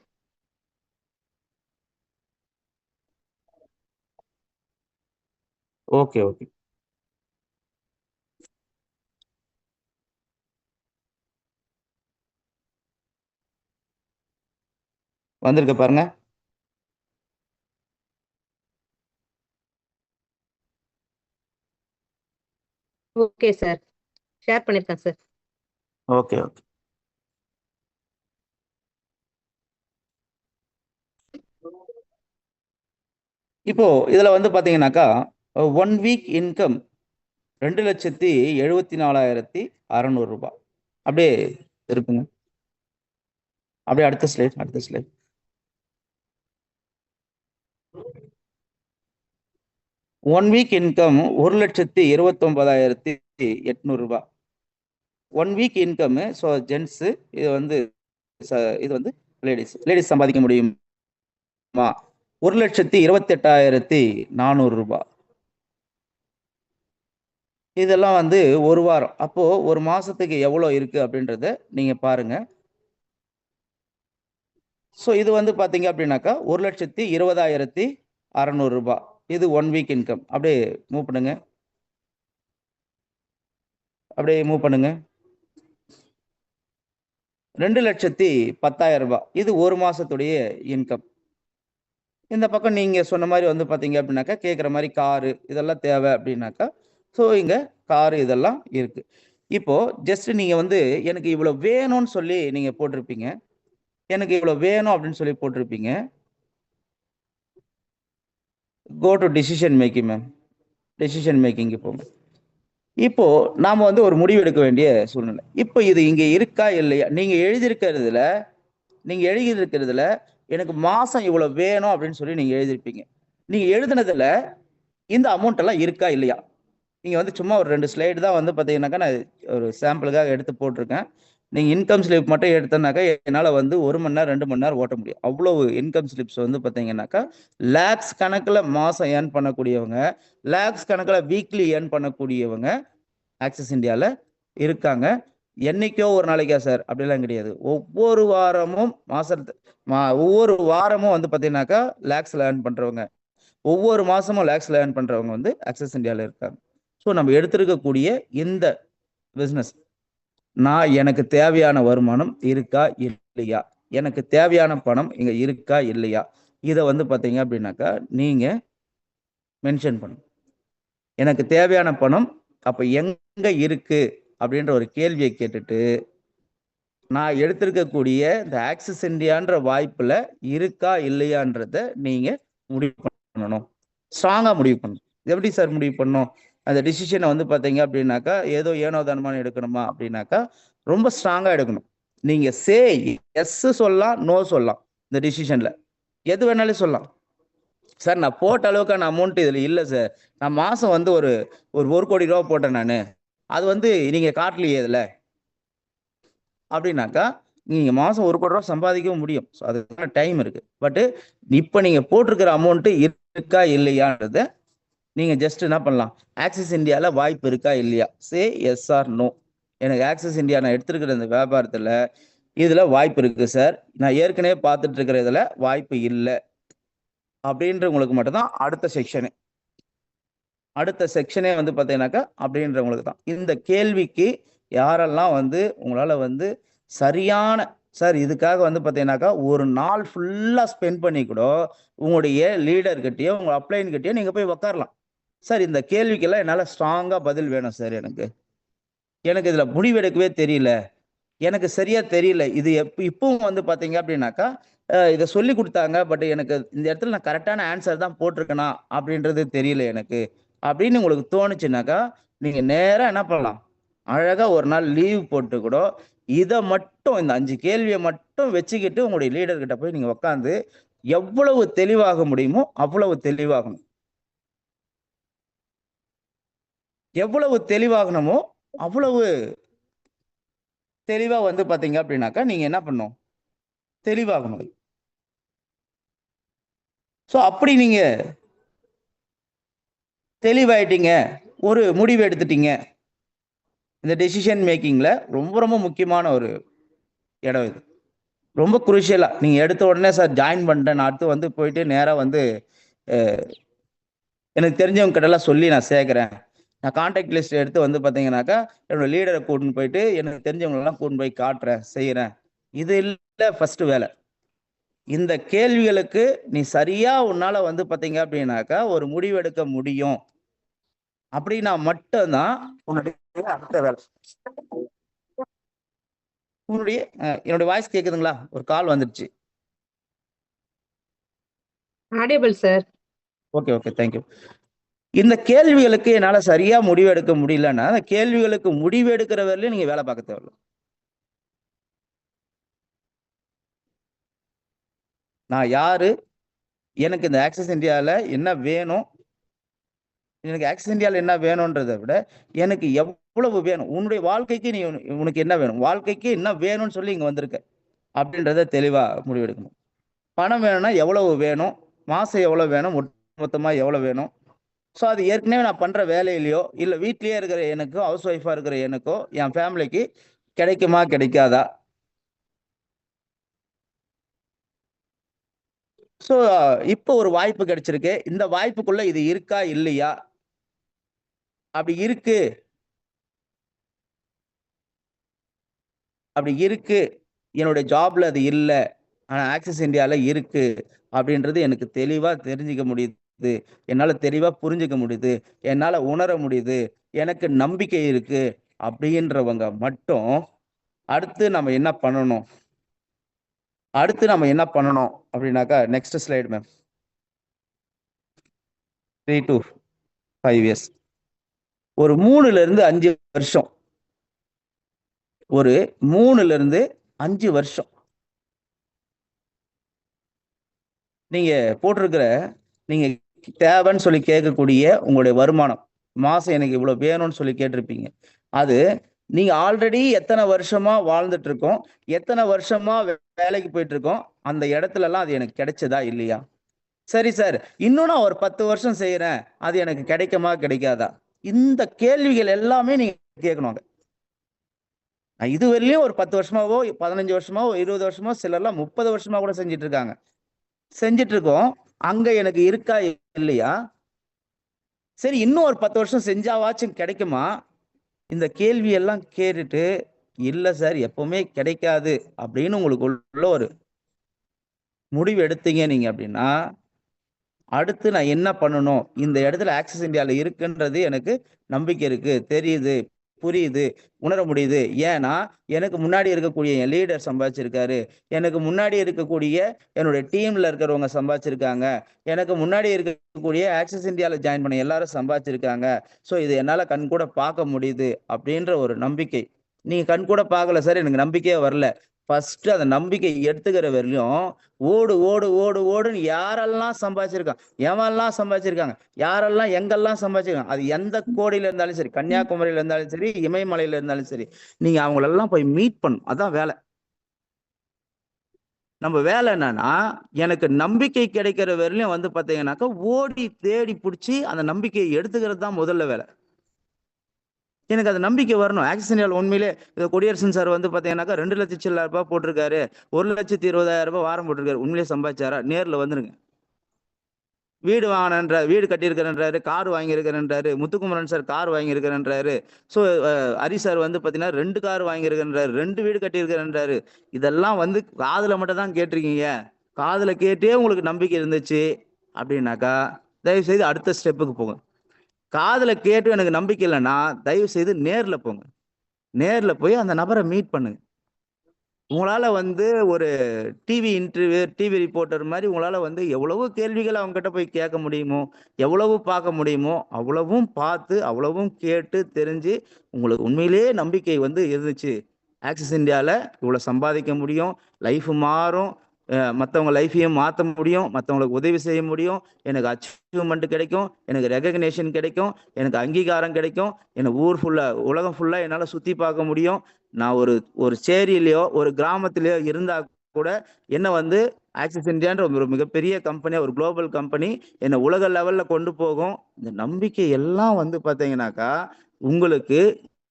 Okay okay. வந்திருக்க பாருங்க. ஓகே சார், ஷேர் பண்ணிருக்கேன் சார். Okay okay. இப்போ இதுல வந்து பாத்தீங்கன்னாக்கா 1 வீக் இன்கம் 2,74,600 ரூபாய். அப்படியே இருக்குங்க. அப்படியே அடுத்த ஸ்லைட். 1 வீக் இன்கம் 1,29,800 ரூபாய். 1 வீக் இன்கம். ஸோ ஜென்ஸ், இது வந்து லேடிஸ் சம்பாதிக்க முடியுமா? 1,28,400 ரூபாய். இதெல்லாம் வந்து ஒரு வாரம். அப்போ ஒரு மாசத்துக்கு எவ்வளவு இருக்கு அப்படின்றத நீங்க பாருங்க. ஸோ இது வந்து பாத்தீங்க அப்படின்னாக்கா 1,20,600 ரூபாய். இது 1 வீக் இன்கம். அப்படியே மூவ் பண்ணுங்க. 2,10,000 ரூபாய். இது ஒரு மாசத்துடைய இன்கம். இந்த பக்கம் நீங்க சொன்ன மாதிரி வந்து பாத்தீங்க அப்படின்னாக்கா கேட்குற மாதிரி காரு இதெல்லாம் தேவை அப்படின்னாக்கா ஸோ இங்க காரு இதெல்லாம் இருக்கு. இப்போ ஜஸ்ட் நீங்க வந்து எனக்கு இவ்வளவு வேணும்னு சொல்லி நீங்க போட்டிருப்பீங்க, எனக்கு இவ்வளவு வேணும் அப்படின்னு சொல்லி போட்டிருப்பீங்க. Go to decision making ma'am. Decision மேக்கிங்கு போங்க. இப்போ நாம வந்து ஒரு முடிவு எடுக்க வேண்டிய சூழ்நிலை. இப்போ இது இங்க இருக்கா இல்லையா? நீங்க எழுதியிருக்கிறதுல எனக்கு மாசம் இவ்வளவு வேணும் அப்படின்னு சொல்லி நீங்க எழுதியிருப்பீங்க. நீங்க எழுதுனதுல இந்த அமௌண்ட் எல்லாம் இருக்கா இல்லையா? நீங்க வந்து சும்மா ஒரு 2 ஸ்லைடு தான் வந்து பாத்தீங்கன்னாக்கா நான் ஒரு சாம்பிளுக்காக எடுத்து போட்டிருக்கேன். நீங்க இன்கம் ஸ்லிப் மட்டும் எடுத்தனாக்கா என்னால வந்து 1 மணி நேரம் 2 மணி நேரம் ஓட்ட முடியும். அவ்வளவு இன்கம் ஸ்லிப்ஸ் வந்து பாத்தீங்கன்னாக்கா லேக்ஸ் கணக்குல மாசம் ஏர்ன் பண்ணக்கூடியவங்க, லேக்ஸ் கணக்குல வீக்லி ஏர்ன் பண்ணக்கூடியவங்க ஆக்சிஸ் இந்தியால இருக்காங்க. என்னைக்கோ ஒரு நாளைக்கா சார்? அப்படிலாம் கிடையாது. ஒவ்வொரு வாரமும் ஒவ்வொரு வாரமும் வந்து பாத்தீங்கன்னாக்கா லேக்ஸ்ல ஏர்ன் பண்றவங்க, ஒவ்வொரு மாசமும் லேக்ஸ்ல ஏர்ன் பண்றவங்க வந்து ஆக்சிஸ் இந்தியால இருக்காங்க. ஸோ நம்ம எடுத்திருக்கக்கூடிய இந்த பிசினஸ் எனக்கு தேவையான வருமானம் இருக்கா இல்லையா? எனக்கு தேவையான பணம் இங்க இருக்கா இல்லையா? இதை வந்து பாத்தீங்க அப்படின்னாக்கா நீங்க மென்ஷன் பண்ணுங்க. எனக்கு தேவையான பணம் அப்ப எங்க இருக்கு அப்படின்ற ஒரு கேள்வியை கேட்டுட்டு நான் எடுத்திருக்கக்கூடிய இந்த ஆக்சிஸ் இந்தியான்ற வாய்ப்புல இருக்கா இல்லையான்றத நீங்க முடிவு பண்ணணும். ஸ்ட்ராங்கா முடிவு பண்ணணும். எப்படி சார் முடிவு பண்ணணும்? அந்த டிசிஷனை வந்து பாத்தீங்க அப்படின்னாக்கா ஏதோ ஏனோ தானமான எடுக்கணுமா அப்படின்னாக்கா ரொம்ப ஸ்ட்ராங்கா எடுக்கணும். நீங்க எஸ் சொல்லலாம், நோ சொல்லலாம். இந்த டிசிஷன்ல எது வேணாலும் சொல்லலாம். சார் நான் போட்ட அளவுக்கான அமௌண்ட் இதுல இல்ல சார். நான் மாசம் வந்து ஒரு 1 கோடி ரூபா போட்டேன் நானு. அது வந்து நீங்க காட்டலையே இதுல அப்படின்னாக்கா நீங்க மாசம் 1 கோடி ரூபா சம்பாதிக்கவும் முடியும். அதுக்கான டைம் இருக்கு. பட் இப்ப நீங்க போட்டிருக்கிற அமௌண்ட் இருக்கா இல்லையான்றத நீங்க ஜஸ்ட் என்ன பண்ணலாம்? ஆக்சிஸ் இந்தியால வாய்ப்பு இருக்கா இல்லையா? Yes or no. எனக்கு ஆக்சிஸ் இந்தியா நான் எடுத்திருக்கிற இந்த வியாபாரத்துல இதுல வாய்ப்பு இருக்கு சார். நான் ஏற்கனவே பார்த்துட்டு இருக்கிற இதுல வாய்ப்பு இல்லை அப்படின்றவங்களுக்கு மட்டும்தான் அடுத்த செக்ஷனே வந்து பாத்தீங்கன்னாக்கா அப்படின்றவங்களுக்கு தான். இந்த கேள்விக்கு யாரெல்லாம் வந்து உங்களால வந்து சரியான சார் இதுக்காக வந்து பாத்தீங்கன்னாக்கா ஒரு நாள் ஃபுல்லா ஸ்பெண்ட் பண்ணி கூட உங்களுடைய லீடர்கிட்டயோ உங்க அப்ளைன் கிட்டயோ நீங்க போய் உட்காரலாம். சார் இந்த கேள்விக்கெல்லாம் என்னால ஸ்ட்ராங்கா பதில் வேணும் சார். எனக்கு இதுல முடிவெடுக்கவே தெரியல, எனக்கு சரியா தெரியல. இது இப்பவும் வந்து பாத்தீங்க அப்படின்னாக்கா இதை சொல்லி கொடுத்தாங்க, பட் எனக்கு இந்த இடத்துல நான் கரெக்டான ஆன்சர் தான் போட்டிருக்கேனா அப்படின்றது தெரியல எனக்கு அப்படின்னு உங்களுக்கு தோணுச்சுனாக்கா நீங்க நேரா என்ன பண்ணலாம்? அழகா ஒரு நாள் லீவ் போட்டு கூட இதை மட்டும் இந்த 5 கேள்வியை மட்டும் வச்சுக்கிட்டு உங்களுடைய லீடர் கிட்ட போய் நீங்க உட்காந்து எவ்வளவு தெளிவாக முடியுமோ அவ்வளவு தெளிவாகணும். எவ்வளவு தெளிவாகணுமோ அவ்வளவு தெளிவா வந்து பாத்தீங்க அப்படின்னாக்கா நீங்க என்ன பண்ணும்? தெளிவாகணும். சோ அப்படி நீங்க தெளிவாயிட்டீங்க, ஒரு முடிவு எடுத்துட்டீங்க. இந்த டெசிஷன் மேக்கிங்ல ரொம்ப ரொம்ப முக்கியமான ஒரு இடம் இது. ரொம்ப குரூஷியலா நீங்க எடுத்த உடனே சார் ஜாயின் பண்ணிட்டேன், நான் அடுத்து வந்து போயிட்டு நேரா வந்து எனக்கு தெரிஞ்சவங்க கிட்ட எல்லாம் சொல்லி நான் சேர்க்கிறேன், நான் கான்டாக்ட் லிஸ்ட் எடுத்து வந்து பாத்தீங்கன்னாக்கா என்னோட லீடரை கூட்டின்னு போயிட்டு எனக்கு தெரிஞ்சவங்க எல்லாம் கூட்டின்னு போய் காட்டுறேன், செய்யறேன். இது இல்ல ஃபர்ஸ்ட் வேலை. இந்த கேள்விகளுக்கு நீ சரியா உன்னால வந்து பாத்தீங்க அப்படின்னாக்கா ஒரு முடிவு எடுக்க முடியும் அப்படின்னா மட்டும்தான் உன்னுடைய அடுத்த வேலை. என்னுடைய வாய்ஸ் கேக்குதுங்களா? ஒரு கால் வந்துருச்சு. Audible sir. Okay thank you. இந்த கேள்விகளுக்கு என்னால சரியா முடிவு எடுக்க முடியலன்னா அந்த கேள்விகளுக்கு முடிவு எடுக்கிற வரையிலும் நீங்க வேலை பார்க்க தேவையில்ல. நான் யாரு, எனக்கு இந்த ஆக்சிஸ் இந்தியால என்ன வேணும், எனக்கு ஆக்சிஸ் இந்தியால என்ன வேணும்ன்றதை விட எனக்கு எவ்வளவு வேணும், உன்னுடைய வாழ்க்கைக்கு நீ உனக்கு என்ன வேணும், வாழ்க்கைக்கு என்ன வேணும்னு சொல்லி இங்க வந்திருக்க அப்படின்றத தெளிவா முடிவெடுக்கணும். பணம் வேணும்னா எவ்வளவு வேணும், மாசம் எவ்வளவு வேணும், மொத்தமா எவ்வளவு வேணும். ஸோ அது ஏற்கனவே நான் பண்ற வேலையிலையோ இல்லை வீட்லயே இருக்கிற எனக்கோ ஹவுஸ் ஒய்ஃபா இருக்கிற எனக்கோ என் ஃபேமிலிக்கு கிடைக்குமா கிடைக்காதா? ஸோ இப்போ ஒரு வாய்ப்பு கிடைச்சிருக்கு, இந்த வாய்ப்புக்குள்ள இது இருக்கா இல்லையா? அப்படி இருக்கு என்னுடைய ஜாப்ல அது இல்லை, ஆனா ஆக்சிஸ் இந்தியால இருக்கு அப்படின்றது எனக்கு தெளிவா தெரிஞ்சுக்க முடியுது, என்னால தெளிவா புரிஞ்சுக்க முடியுது, என்னால உணர முடியுது, எனக்கு நம்பிக்கை இருக்கு அப்படின்றவங்க மட்டும் அடுத்து நம்ம என்ன பண்ணணும் அப்படின்னாக்கா next slide ma'am. 3 to 5 years. ஒரு 3ல இருந்து 5 வருஷம், ஒரு 3ல இருந்து 5 வருஷம் நீங்க போட்டிருக்கிற, நீங்க தேவைன்னு சொல்லி கேட்கக்கூடிய உங்களுடைய வருமானம், மாசம் எனக்கு இவ்வளவு வேணும்னு சொல்லி கேட்டிருப்பீங்க. அது நீங்க ஆல்ரெடி எத்தனை வருஷமா வாழ்ந்துட்டு இருக்கோம், எத்தனை வருஷமா வேலைக்கு போயிட்டு இருக்கோம், அந்த இடத்துல எல்லாம் அது எனக்கு கிடைச்சதா இல்லையா? சரி சார், இன்னும் நான் ஒரு 10 வருஷம் செய்யறேன், அது எனக்கு கிடைக்குமா கிடைக்காதா? இந்த கேள்விகள் எல்லாமே நீங்க கேட்கணும். நான் இதுவரையிலும் ஒரு 10 வருஷமாவோ 15 வருஷமாவோ 20 வருஷமோ, சிலர்லாம் 30 வருஷமா கூட செஞ்சுட்டு இருக்காங்க. செஞ்சுட்டு இருக்கோம். அங்க எனக்கு இருக்கா இல்லையா? சரி, இன்னும் ஒரு 10 வருஷம் செஞ்சாவாச்சும் கிடைக்குமா? இந்த கேள்வி எல்லாம் கேட்டுட்டு, இல்ல சார் எப்பவுமே கிடைக்காது அப்படின்னு உங்களுக்குள்ள ஒரு முடிவு எடுத்தீங்க நீங்க அப்படின்னா, அடுத்து நான் என்ன பண்ணணும், இந்த இடத்துல ஆக்சிஸ் இந்தியால இருக்குன்றது எனக்கு நம்பிக்கை இருக்கு, தெரியுது, புரியுது, உணர முடியுது. ஏன்னா எனக்கு முன்னாடி இருக்கக்கூடிய என் லீடர் சம்பாதிச்சிருக்காரு, எனக்கு முன்னாடி இருக்கக்கூடிய என்னுடைய டீம்ல இருக்கிறவங்க சம்பாதிச்சிருக்காங்க, எனக்கு முன்னாடி இருக்கக்கூடிய ஆக்சிஸ் இந்தியால ஜாயின் பண்ண எல்லாரும் சம்பாதிச்சிருக்காங்க. ஸோ இது என்னால கண் கூட பார்க்க முடியுது அப்படின்ற ஒரு நம்பிக்கை. நீங்க கண் கூட பார்க்கல சார், எனக்கு நம்பிக்கையே வரல. ஃபர்ஸ்ட் அந்த நம்பிக்கை எடுத்துக்கிற வரையிலும் ஓடு ஓடு ஓடு ஓடுன்னு யாரெல்லாம் சம்பாதிச்சிருக்காங்க, எவெல்லாம் சம்பாதிச்சிருக்காங்க, யாரெல்லாம் எங்கெல்லாம் சம்பாதிச்சிருக்காங்க, அது எந்த கோடியில இருந்தாலும் சரி, கன்னியாகுமரியில இருந்தாலும் சரி, இமயமலையில இருந்தாலும் சரி, நீங்க அவங்களெல்லாம் போய் மீட் பண்ணும். அதான் வேலை. நம்ம வேலை என்னன்னா, எனக்கு நம்பிக்கை கிடைக்கிற வரையிலும் வந்து பாத்தீங்கன்னாக்கா ஓடி தேடி பிடிச்சி அந்த நம்பிக்கையை எடுத்துக்கிறது தான் முதல்ல வேலை. எனக்கு அது நம்பிக்கை வரணும். ஆக்சிஸ் இந்தியாவில் உண்மையிலே கொடியரசன் சார் வந்து பாத்தீங்கன்னாக்கா 2 லட்சம் சில்லற ரூபாய் போட்டிருக்காரு, 1,20,000 ரூபாய் வாரம் போட்டிருக்காரு. உண்மையிலே சம்பாதிச்சாரா? நேர்ல வந்துருங்க. வீடு வாங்கினன்ற, வீடு கட்டியிருக்கிறன்றாரு, கார் வாங்கியிருக்கிறன்றாரு, முத்துக்குமரன் சார் கார் வாங்கியிருக்கிறன்றாரு. ஸோ ஹரி சார் வந்து பார்த்தீங்கன்னா 2 கார் வாங்கியிருக்கிறன்றாரு, 2 வீடு கட்டியிருக்கிறன்றாரு. இதெல்லாம் வந்து காதுல மட்டும் தான் கேட்டிருக்கீங்க. காதுல கேட்டே உங்களுக்கு நம்பிக்கை இருந்துச்சு அப்படின்னாக்கா, தயவு செய்து அடுத்த ஸ்டெப்புக்கு போங்க. காதுல கேட்டு எனக்கு நம்பிக்கை இல்லைன்னா தயவு செய்து நேர்ல போங்க. நேர்ல போய் அந்த நபரை மீட் பண்ணுங்க. உங்களால வந்து ஒரு டிவி இன்டர்வியூ, டிவி ரிப்போர்ட்டர் மாதிரி உங்களால வந்து எவ்வளவு கேள்விகள் அவங்க கிட்ட போய் கேட்க முடியுமோ, எவ்வளவு பார்க்க முடியுமோ, அவ்வளவும் பார்த்து, அவ்வளவும் கேட்டு தெரிஞ்சு, உங்களுக்கு உண்மையிலேயே நம்பிக்கை வந்து இருந்துச்சு. ஆக்சிஸ் இந்தியால இவ்வளவு சம்பாதிக்க முடியும், லைஃப் மாறும், மற்றவங்க லைஃபையும் மாற்ற முடியும், மற்றவங்களுக்கு உதவி செய்ய முடியும், எனக்கு அச்சீவ்மெண்ட் கிடைக்கும், எனக்கு ரெகக்னேஷன் கிடைக்கும், எனக்கு அங்கீகாரம் கிடைக்கும், எனக்கு ஊர் ஃபுல்லா, உலகம் ஃபுல்லா என்னால் சுற்றி பார்க்க முடியும். நான் ஒரு சேரியிலையோ ஒரு கிராமத்திலேயோ இருந்தா கூட என்ன வந்து ஆக்சிஸ் இந்தியான்ற ஒரு மிகப்பெரிய கம்பெனி, ஒரு குளோபல் கம்பெனி என்னை உலக லெவல்ல கொண்டு போகும். இந்த நம்பிக்கை எல்லாம் வந்து பார்த்தீங்கன்னாக்கா உங்களுக்கு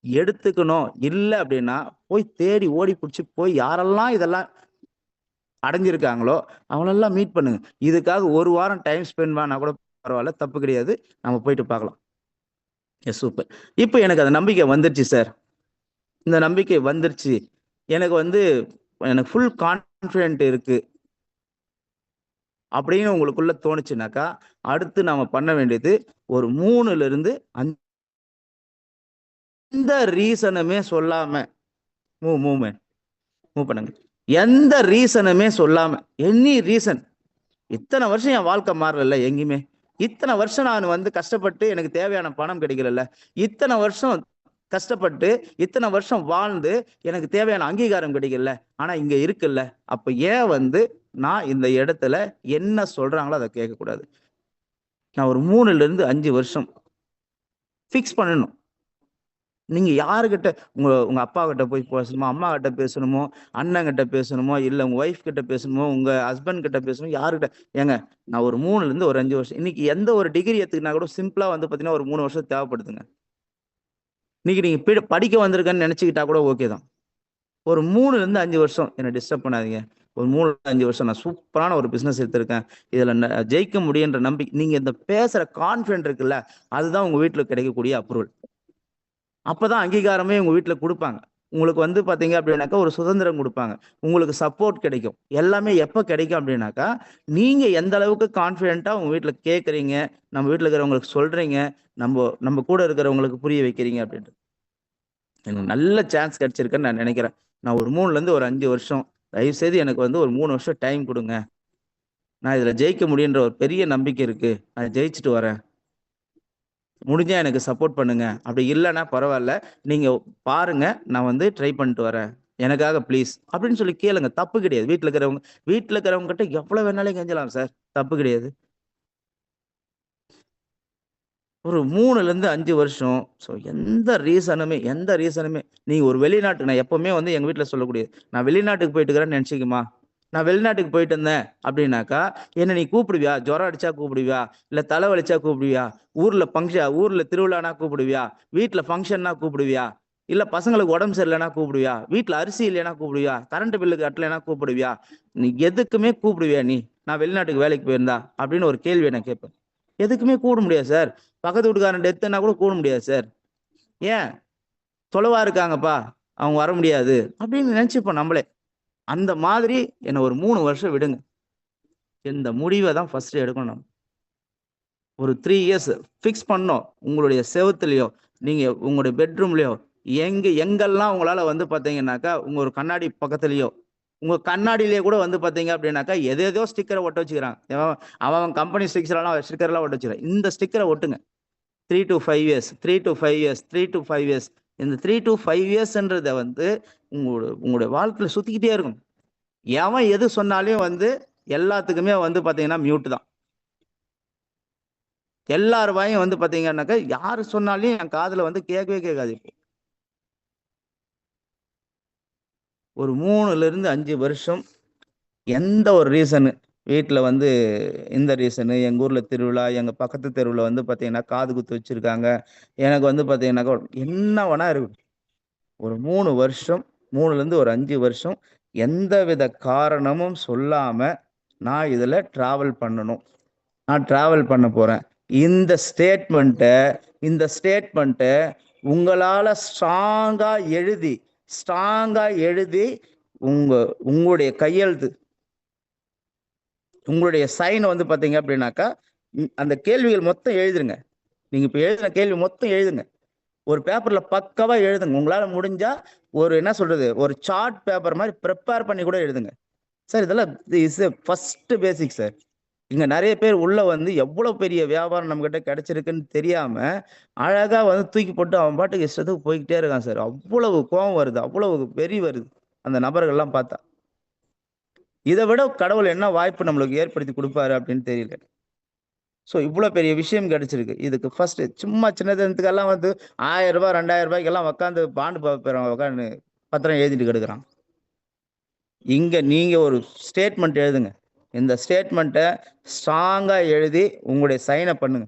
எடுத்துக்கணும். இல்லை அப்படின்னா போய் தேடி ஓடி பிடிச்சி போய் யாரெல்லாம் இதெல்லாம் அடைஞ்சிருக்காங்களோ அவங்களெல்லாம் மீட் பண்ணுங்க. இதுக்காக ஒரு வாரம் டைம் ஸ்பெண்ட் பண்ணா கூட பரவாயில்ல, தப்பு கிடையாது. நம்ம போயிட்டு பார்க்கலாம். Yes, super. இப்போ எனக்கு அந்த நம்பிக்கை வந்துருச்சு சார், இந்த நம்பிக்கை வந்துருச்சு, எனக்கு வந்து எனக்கு ஃபுல் கான்ஃபிடென்ட் இருக்கு அப்படின்னு உங்களுக்குள்ள தோணுச்சுனாக்கா, அடுத்து நாம பண்ண வேண்டியது ஒரு 3ல இருந்து 5 எந்த ரீசனுமே சொல்லாம மூவ் பண்ணுங்க. எந்த ரீசனுமே சொல்லாம, எனி ரீசன். இத்தனை வருஷம் என் வாழ்க்கை மாறல, எங்கேயுமே இத்தனை வருஷம் நான் வந்து கஷ்டப்பட்டு எனக்கு தேவையான பணம் கிடைக்கல, இத்தனை வருஷம் கஷ்டப்பட்டு இத்தனை வருஷம் வாழ்ந்து எனக்கு தேவையான அங்கீகாரம் கிடைக்கல, ஆனா இங்க இருக்குல்ல, அப்ப ஏன் வந்து நான் இந்த இடத்துல என்ன சொல்றாங்களோ அதை கேட்கக்கூடாது? நான் ஒரு 3ல இருந்து 5 வருஷம் ஃபிக்ஸ் பண்ணணும். நீங்க யாருக்கிட்ட, உங்க அப்பா கிட்ட போய் பேசணுமோ, அம்மா கிட்ட பேசணுமோ, அண்ணன் கிட்ட பேசணுமோ, இல்ல உங்க ஒய்ஃப் கிட்ட பேசணுமோ, உங்க ஹஸ்பண்ட் கிட்ட பேசணுமோ, யாருக்கிட்ட? ஏங்க நான் ஒரு 3ல இருந்து ஒரு 5 வருஷம், இன்னைக்கு எந்த ஒரு டிகிரி எடுத்துக்கினா கூட சிம்பிளா வந்து பாத்தீங்கன்னா ஒரு 3 வருஷம் தேவைப்படுதுங்க. இன்னைக்கு நீங்க படிக்க வந்திருக்கேன்னு நினைச்சுக்கிட்டா கூட ஓகே தான். ஒரு 3ல இருந்து 5 வருஷம் என்னை டிஸ்டர்ப் பண்ணாதீங்க. ஒரு 3ல 5 வருஷம் நான் சூப்பரான ஒரு பிசினஸ் எடுத்திருக்கேன், இதுல ஜெயிக்க முடியுன்ற நம்பிக்கை, நீங்க இந்த பேசுற கான்ஃபிடென்ட் இருக்குல்ல, அதுதான் உங்க வீட்டுல கிடைக்கக்கூடிய அப்ரூவல். அப்பதான் அங்கீகாரமே உங்க வீட்டுல கொடுப்பாங்க. உங்களுக்கு வந்து பாத்தீங்க அப்படின்னாக்கா ஒரு சுதந்திரம் கொடுப்பாங்க, உங்களுக்கு சப்போர்ட் கிடைக்கும். எல்லாமே எப்ப கிடைக்கும் அப்படின்னாக்கா, நீங்க எந்த அளவுக்கு கான்ஃபிடென்ட்டா உங்க வீட்டுல கேட்கறீங்க, நம்ம வீட்டுல இருக்கிறவங்களுக்கு சொல்றீங்க, நம்ம கூட இருக்கிறவங்களுக்கு புரிய வைக்கிறீங்க அப்படின்ட்டு. எனக்கு நல்ல சான்ஸ் கிடைச்சிருக்குன்னு நான் நினைக்கிறேன். நான் ஒரு 3ல இருந்து ஒரு 5 வருஷம், தயவு செய்து எனக்கு வந்து ஒரு 3 வருஷம் டைம் கொடுங்க, நான் இதுல ஜெயிக்க முடியுன்ற ஒரு பெரிய நம்பிக்கை இருக்கு, நான் ஜெயிச்சுட்டு வரேன் முடிஞ்சா எனக்கு சப்போர்ட் பண்ணுங்க, அப்படி இல்லைன்னா பரவாயில்ல, நீங்க பாருங்க, நான் வந்து ட்ரை பண்ணிட்டு வரேன், எனக்காக ப்ளீஸ் அப்படின்னு சொல்லி கேளுங்க. தப்பு கிடையாது. வீட்டில் இருக்கிறவங்க கிட்ட எவ்வளவு வேணாலும் கெஞ்சலாம் சார், தப்பு கிடையாது. ஒரு 3லேருந்து 5 வருஷம். ஸோ எந்த ரீசனுமே நீங்க ஒரு வெளிநாட்டுக்கு, நான் எப்பவுமே வந்து எங்க வீட்டில் சொல்லக்கூடியது, நான் வெளிநாட்டுக்கு போயிட்டு இருக்கிறேன்னு நினைச்சிக்குமா, நான் வெளிநாட்டுக்கு போயிட்டு இருந்தேன் அப்படின்னாக்கா என்ன நீ கூப்பிடுவியா? ஜுரம் அடிச்சா கூப்பிடுவியா? இல்ல தலை வலிச்சா கூப்பிடுவியா? ஊர்ல திருவிழானா கூப்பிடுவியா? வீட்டுல ஃபங்க்ஷன்னா கூப்பிடுவியா? இல்ல பசங்களுக்கு உடம்பு சரியில்லைனா கூப்பிடுவியா? வீட்டுல அரிசி இல்லைன்னா கூப்பிடுவியா? கரண்ட் பில்லுக்கு கட்டலைன்னா கூப்பிடுவியா? நீ எதுக்குமே கூப்பிடுவியா நீ, நான் வெளிநாட்டுக்கு வேலைக்கு போயிருந்தா அப்படின்னு ஒரு கேள்வியை நான் கேட்பேன். எதுக்குமே கூட முடியாது சார். பக்கத்து வீட்டுக்காரன் டெத்துன்னா கூட கூட முடியாது சார். ஏன்? தொலைவா இருக்காங்கப்பா, அவங்க வர முடியாது அப்படின்னு நினைச்சுப்போம் நம்மளே. அந்த மாதிரி என்ன ஒரு 3 வருஷம் விடுங்க. இந்த முடிவை தான் ஃபர்ஸ்ட் எடுக்கணும். நம்ம ஒரு 3 இயர்ஸ் ஃபிக்ஸ் பண்ணோம். உங்களுடைய செவுத்துலயோ, நீங்க உங்களுடைய பெட்ரூம்லயோ, எங்கெல்லாம் உங்களால வந்து பாத்தீங்கன்னாக்கா, உங்க ஒரு கண்ணாடி பக்கத்துலயோ, உங்க கண்ணாடியிலேயே கூட வந்து பாத்தீங்க அப்படின்னாக்கா, எதேதோ ஸ்டிக்கரை ஒட்ட வச்சுக்கிறான். அவன் கம்பெனி ஸ்டிக்கர்லாம் ஒட்ட வச்சுக்கிறான். இந்த ஸ்டிக்கரை ஒட்டுங்க. 3 to 5 years 3 to 5 years 3 to 5 years. இந்த 3 to 5 இயர்ஸ்ன்றத வந்து உங்களுடைய வாழ்க்கையில சுத்திக்கிட்டே இருக்கும். எவன் எது சொன்னாலும் வந்து எல்லாத்துக்குமே வந்து பாத்தீங்கன்னா மியூட் தான். எல்லார் வாயும் வந்து பாத்தீங்கன்னாக்கா யாரு சொன்னாலும் என் காதுல வந்து கேட்கவே கேட்காது. இப்போ ஒரு 3லேருந்து 5 வருஷம் எந்த ஒரு ரீசனு, வீட்டுல வந்து இந்த ரீசனு, எங்க ஊர்ல திருவிழா, எங்க பக்கத்து தெருவுல வந்து பாத்தீங்கன்னா காது குத்து வச்சிருக்காங்க, எனக்கு வந்து பாத்தீங்கன்னாக்கா என்ன வேணா இருக்கு. ஒரு 3 வருஷம், 3லேருந்து ஒரு 5 வருஷம் எந்தவித காரணமும் சொல்லாம நான் இதுல டிராவல் பண்ணணும், நான் டிராவல் பண்ண போறேன். இந்த ஸ்டேட்மெண்ட்டை உங்களால ஸ்ட்ராங்கா எழுதி உங்களுடைய கையெழுத்து, உங்களுடைய சைன் வந்து பாத்தீங்க அப்படின்னாக்கா அந்த கேள்விகள் மொத்தம் எழுதுருங்க. நீங்க இப்ப எழுதின கேள்வி மொத்தம் எழுதுங்க. ஒரு பேப்பர்ல பக்காவா எழுதுங்க. உங்களால முடிஞ்சா ஒரு ஒரு சார்ட் பேப்பர் மாதிரி ப்ரிப்பேர் பண்ணி கூட எழுதுங்க சார். இதெல்லாம் இஸ் ஃபர்ஸ்ட் பேசிக் சார். இங்க நிறைய பேர் உள்ள வந்து எவ்வளவு பெரிய வியாபாரம் நம்ம கிட்ட கிடைச்சிருக்குன்னு தெரியாம அழகா வந்து தூக்கி போட்டு அவன் பாட்டுக்கு இஷ்டத்துக்கு போய்கிட்டே இருக்கான் சார். அவ்வளவு கோபம் வருது, அவ்வளவு வெறி வருது அந்த நபர்கள்லாம் பார்த்தா. இதை விட கடவுள் என்ன வாய்ப்பு நம்மளுக்கு ஏற்படுத்தி கொடுப்பாரு அப்படின்னு தெரியல. ஸோ இவ்வளவு பெரிய விஷயம் கிடைச்சிருக்கு. இதுக்கு ஃபர்ஸ்ட் சும்மா சின்னதுக்கெல்லாம் வந்து 1000 ரூபாய் 2000 ரூபாய்க்கெல்லாம் உட்காந்து பாண்டு உட்காந்து பத்திரம் எழுதிட்டு கிடக்குறான். இங்க நீங்க ஒரு ஸ்டேட்மெண்ட் எழுதுங்க. இந்த ஸ்டேட்மெண்ட்டை ஸ்ட்ராங்கா எழுதி உங்களுடைய சைனை பண்ணுங்க.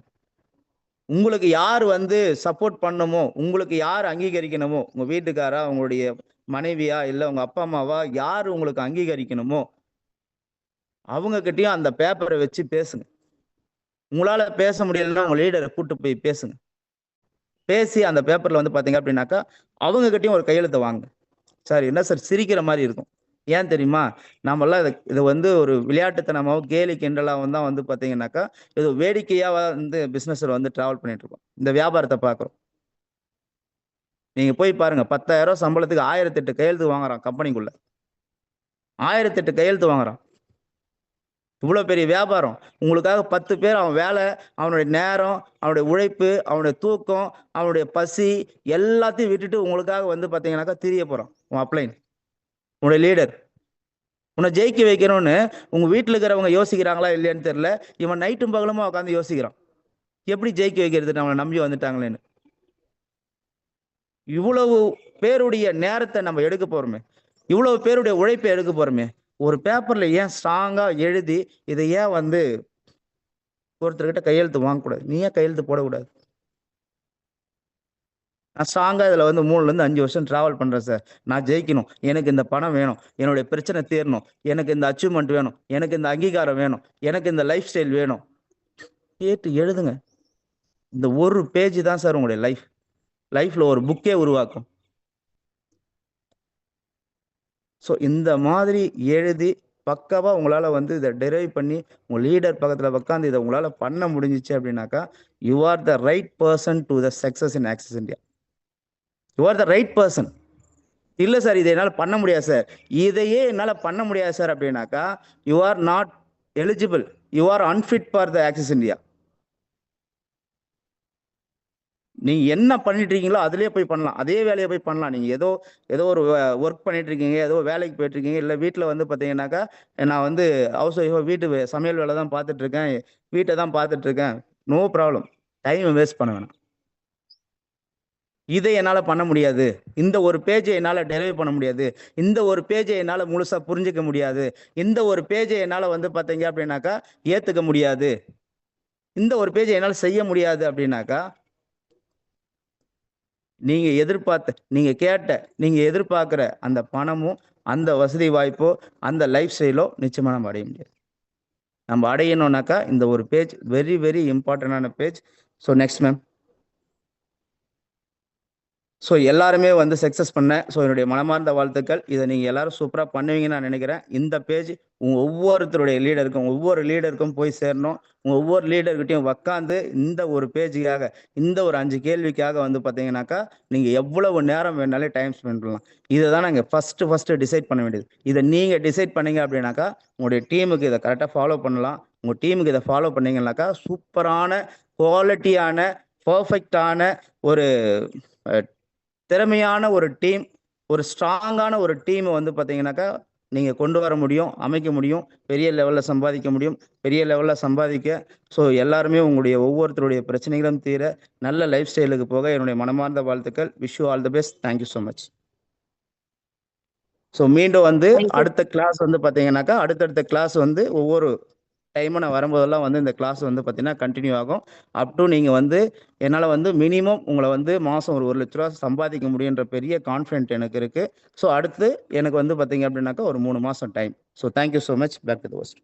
உங்களுக்கு யார் வந்து சப்போர்ட் பண்ணணுமோ, உங்களுக்கு யார் அங்கீகரிக்கணுமோ, உங்க வீட்டுக்காரா, உங்களுடைய மனைவியா, இல்ல உங்க அப்பா அம்மாவா, யார் உங்களுக்கு அங்கீகரிக்கணுமோ அவங்க கிட்டயும் அந்த பேப்பரை வச்சு பேசுங்க. உங்களால பேச முடியலன்னா உங்க லீடரை கூட்டு போய் பேசுங்க. பேசி அந்த பேப்பர்ல வந்து பாத்தீங்க அப்படின்னாக்கா அவங்க கிட்டயும் ஒரு கையெழுத்து வாங்க. சார் என்ன சார் சிரிக்கிற மாதிரி இருக்கும். ஏன் தெரியுமா? நாமெல்லாம் இதை வந்து ஒரு விளையாட்டுத்தனமாவோ கேலி கிண்டலாவும் தான் வந்து பாத்தீங்கன்னாக்கா இது வேடிக்கையா வந்து பிசினஸ்ல வந்து டிராவல் பண்ணிட்டு இருக்கோம். இந்த வியாபாரத்தை பாக்குறோம். நீங்க போய் பாருங்க, 10,000 சம்பளத்துக்கு 1008 கையெழுத்து வாங்குறான். கம்பெனிக்குள்ள 1008 கையெழுத்து வாங்குறான். இவ்வளவு பெரிய வியாபாரம். உங்களுக்காக 10 பேர் அவன் வேலை, அவனுடைய நேரம், அவனுடைய உழைப்பு, அவனுடைய தூக்கம், அவனுடைய பசி எல்லாத்தையும் விட்டுட்டு உங்களுக்காக வந்து பாத்தீங்கன்னாக்கா திரிய போறான். உன் அப்ளைன், உன்னுடைய லீடர் உன்னை ஜெயிக்க வைக்கணும்னு உங்க வீட்டுல இருக்கிறவங்க யோசிக்கிறாங்களா இல்லையான்னு தெரியல. இவன் நைட்டும் பகலுமா உட்காந்து யோசிக்கிறான், எப்படி ஜெயிக்க வைக்கிறது, நம்மளை நம்பி வந்துட்டாங்களேன்னு. இவ்வளவு பேருடைய நேரத்தை நம்ம எடுக்க போறோமே, இவ்வளவு பேருடைய உழைப்பை எடுக்க போறோமே, ஒரு பேப்பர்ல ஏன் ஸ்ட்ராங்கா எழுதி இதை ஏன் வந்து ஒருத்தர்கிட்ட கையெழுத்து வாங்கக்கூடாது? நீ ஏன் கையெழுத்து போடக்கூடாது? நான் ஸ்ட்ராங்கா இதுல வந்து 3லேருந்து 5 வருஷம் டிராவல் பண்றேன் சார். நான் ஜெயிக்கணும், எனக்கு இந்த பணம் வேணும், என்னுடைய பிரச்சனை தீரணும், எனக்கு இந்த அச்சீவ்மெண்ட் வேணும், எனக்கு இந்த அங்கீகாரம் வேணும், எனக்கு இந்த லைஃப் ஸ்டைல் வேணும். கேட்டு எழுதுங்க. இந்த ஒரு பேஜ் தான் சார் உங்களுடைய லைஃப்ல ஒரு புக்கே உருவாக்கும். ஸோ இந்த மாதிரி எழுதி பக்காவா உங்களால வந்து இதை டெரைவ் பண்ணி உங்க லீடர் பக்கத்துல உட்காந்து இதை உங்களால பண்ண முடிஞ்சிச்சு அப்படின்னாக்கா you are the right person to the success in axis India. You are the right person. இல்லை சார் இதை என்னால் பண்ண முடியாது சார், இதையே என்னால் பண்ண முடியாது சார் அப்படின்னாக்கா you are not eligible, you are unfit for the axis India. நீங்க என்ன பண்ணிட்டு இருக்கீங்களோ அதுலயே போய் பண்ணலாம், அதே வேலையை போய் பண்ணலாம். நீங்க ஏதோ ஏதோ ஒரு ஒர்க் பண்ணிட்டு இருக்கீங்க, ஏதோ வேலைக்கு போயிட்டு இருக்கீங்க, இல்ல வீட்டுல வந்து பாத்தீங்கன்னாக்கா நான் வந்து ஹவுஸ் ஒய்ஃபா வீட்டு சமையல் வேலை தான் பார்த்துட்டு இருக்கேன், வீட்டை தான் பார்த்துட்டு இருக்கேன், நோ ப்ராப்ளம். டைம் வேஸ்ட் பண்ண வேணாம். இதை என்னால பண்ண முடியாது, இந்த ஒரு பேஜை என்னால டெலிவரி பண்ண முடியாது, இந்த ஒரு பேஜை என்னால முழுசா புரிஞ்சுக்க முடியாது, இந்த ஒரு பேஜை என்னால வந்து பாத்தீங்க அப்படின்னாக்கா ஏத்துக்க முடியாது, இந்த ஒரு பேஜை என்னால செய்ய முடியாது அப்படின்னாக்கா நீங்க நீங்க எதிர்பார்க்கிற அந்த பணமும் அந்த வசதி வாய்ப்போ அந்த லைஃப் ஸ்டைலோ நிச்சயமா நம்ம அடைய முடியாது. நம்ம அடையணும்னாக்கா இந்த ஒரு பேஜ் வெரி வெரி இம்பார்ட்டன்டான page. So next ma'am. So எல்லாருமே வந்து சக்ஸஸ் பண்ண ஸோ என்னுடைய மனமார்ந்த வாழ்த்துக்கள். இதை நீங்கள் எல்லாரும் சூப்பராக பண்ணுவீங்கன்னு நான் நினைக்கிறேன். இந்த பேஜ் உங்கள் ஒவ்வொருத்தருடைய ஒவ்வொரு லீடருக்கும் போய் சேரணும். உங்கள் ஒவ்வொரு லீடர்கிட்டையும் உட்காந்து இந்த ஒரு பேஜுக்காக இந்த ஒரு 5 கேள்விக்காக வந்து பார்த்தீங்கன்னாக்கா நீங்கள் எவ்வளவு நேரம் வேணாலும் டைம் ஸ்பெண்ட் பண்ணலாம். இதை தான் நாங்கள் ஃபஸ்ட்டு டிசைட் பண்ண வேண்டியது. இதை நீங்கள் டிசைட் பண்ணீங்க அப்படின்னாக்கா உங்களுடைய டீமுக்கு இதை கரெக்டாக ஃபாலோ பண்ணலாம். உங்கள் டீமுக்கு இதை ஃபாலோ பண்ணீங்கன்னாக்கா சூப்பரான குவாலிட்டியான பர்ஃபெக்டான ஒரு திறமையான ஒரு டீம், ஒரு ஸ்ட்ராங்கான ஒரு டீமை வந்து பார்த்தீங்கன்னாக்கா நீங்கள் கொண்டு வர முடியும், அமைக்க முடியும், பெரிய லெவலில் சம்பாதிக்க முடியும். பெரிய லெவலில் சம்பாதிக்க ஸோ எல்லாருமே உங்களுடைய ஒவ்வொருத்தருடைய பிரச்சனைகளும் தீர நல்ல லைஃப் ஸ்டைலுக்கு போக என்னுடைய மனமார்ந்த வாழ்த்துக்கள். Wish you all the best. Thank you so much. So மீண்டும் வந்து அடுத்த கிளாஸ் வந்து பார்த்தீங்கன்னாக்கா அடுத்தடுத்த கிளாஸ் வந்து ஒவ்வொரு டைமும் நான் வரும்போதெல்லாம் வந்து இந்த கிளாஸ் வந்து பார்த்தீங்கன்னா கண்டினியூ ஆகும். அப் டு நீங்கள் வந்து என்னால் வந்து மினிமம் உங்களை வந்து மாதம் ஒரு 1 லட்ச ரூபா சம்பாதிக்க முடியுன்ற பெரிய கான்ஃபிடென்ட் எனக்கு இருக்குது. ஸோ அடுத்து எனக்கு வந்து பார்த்தீங்க அப்படின்னாக்கா ஒரு 3 மாதம் time. So thank you so much. Back to the host.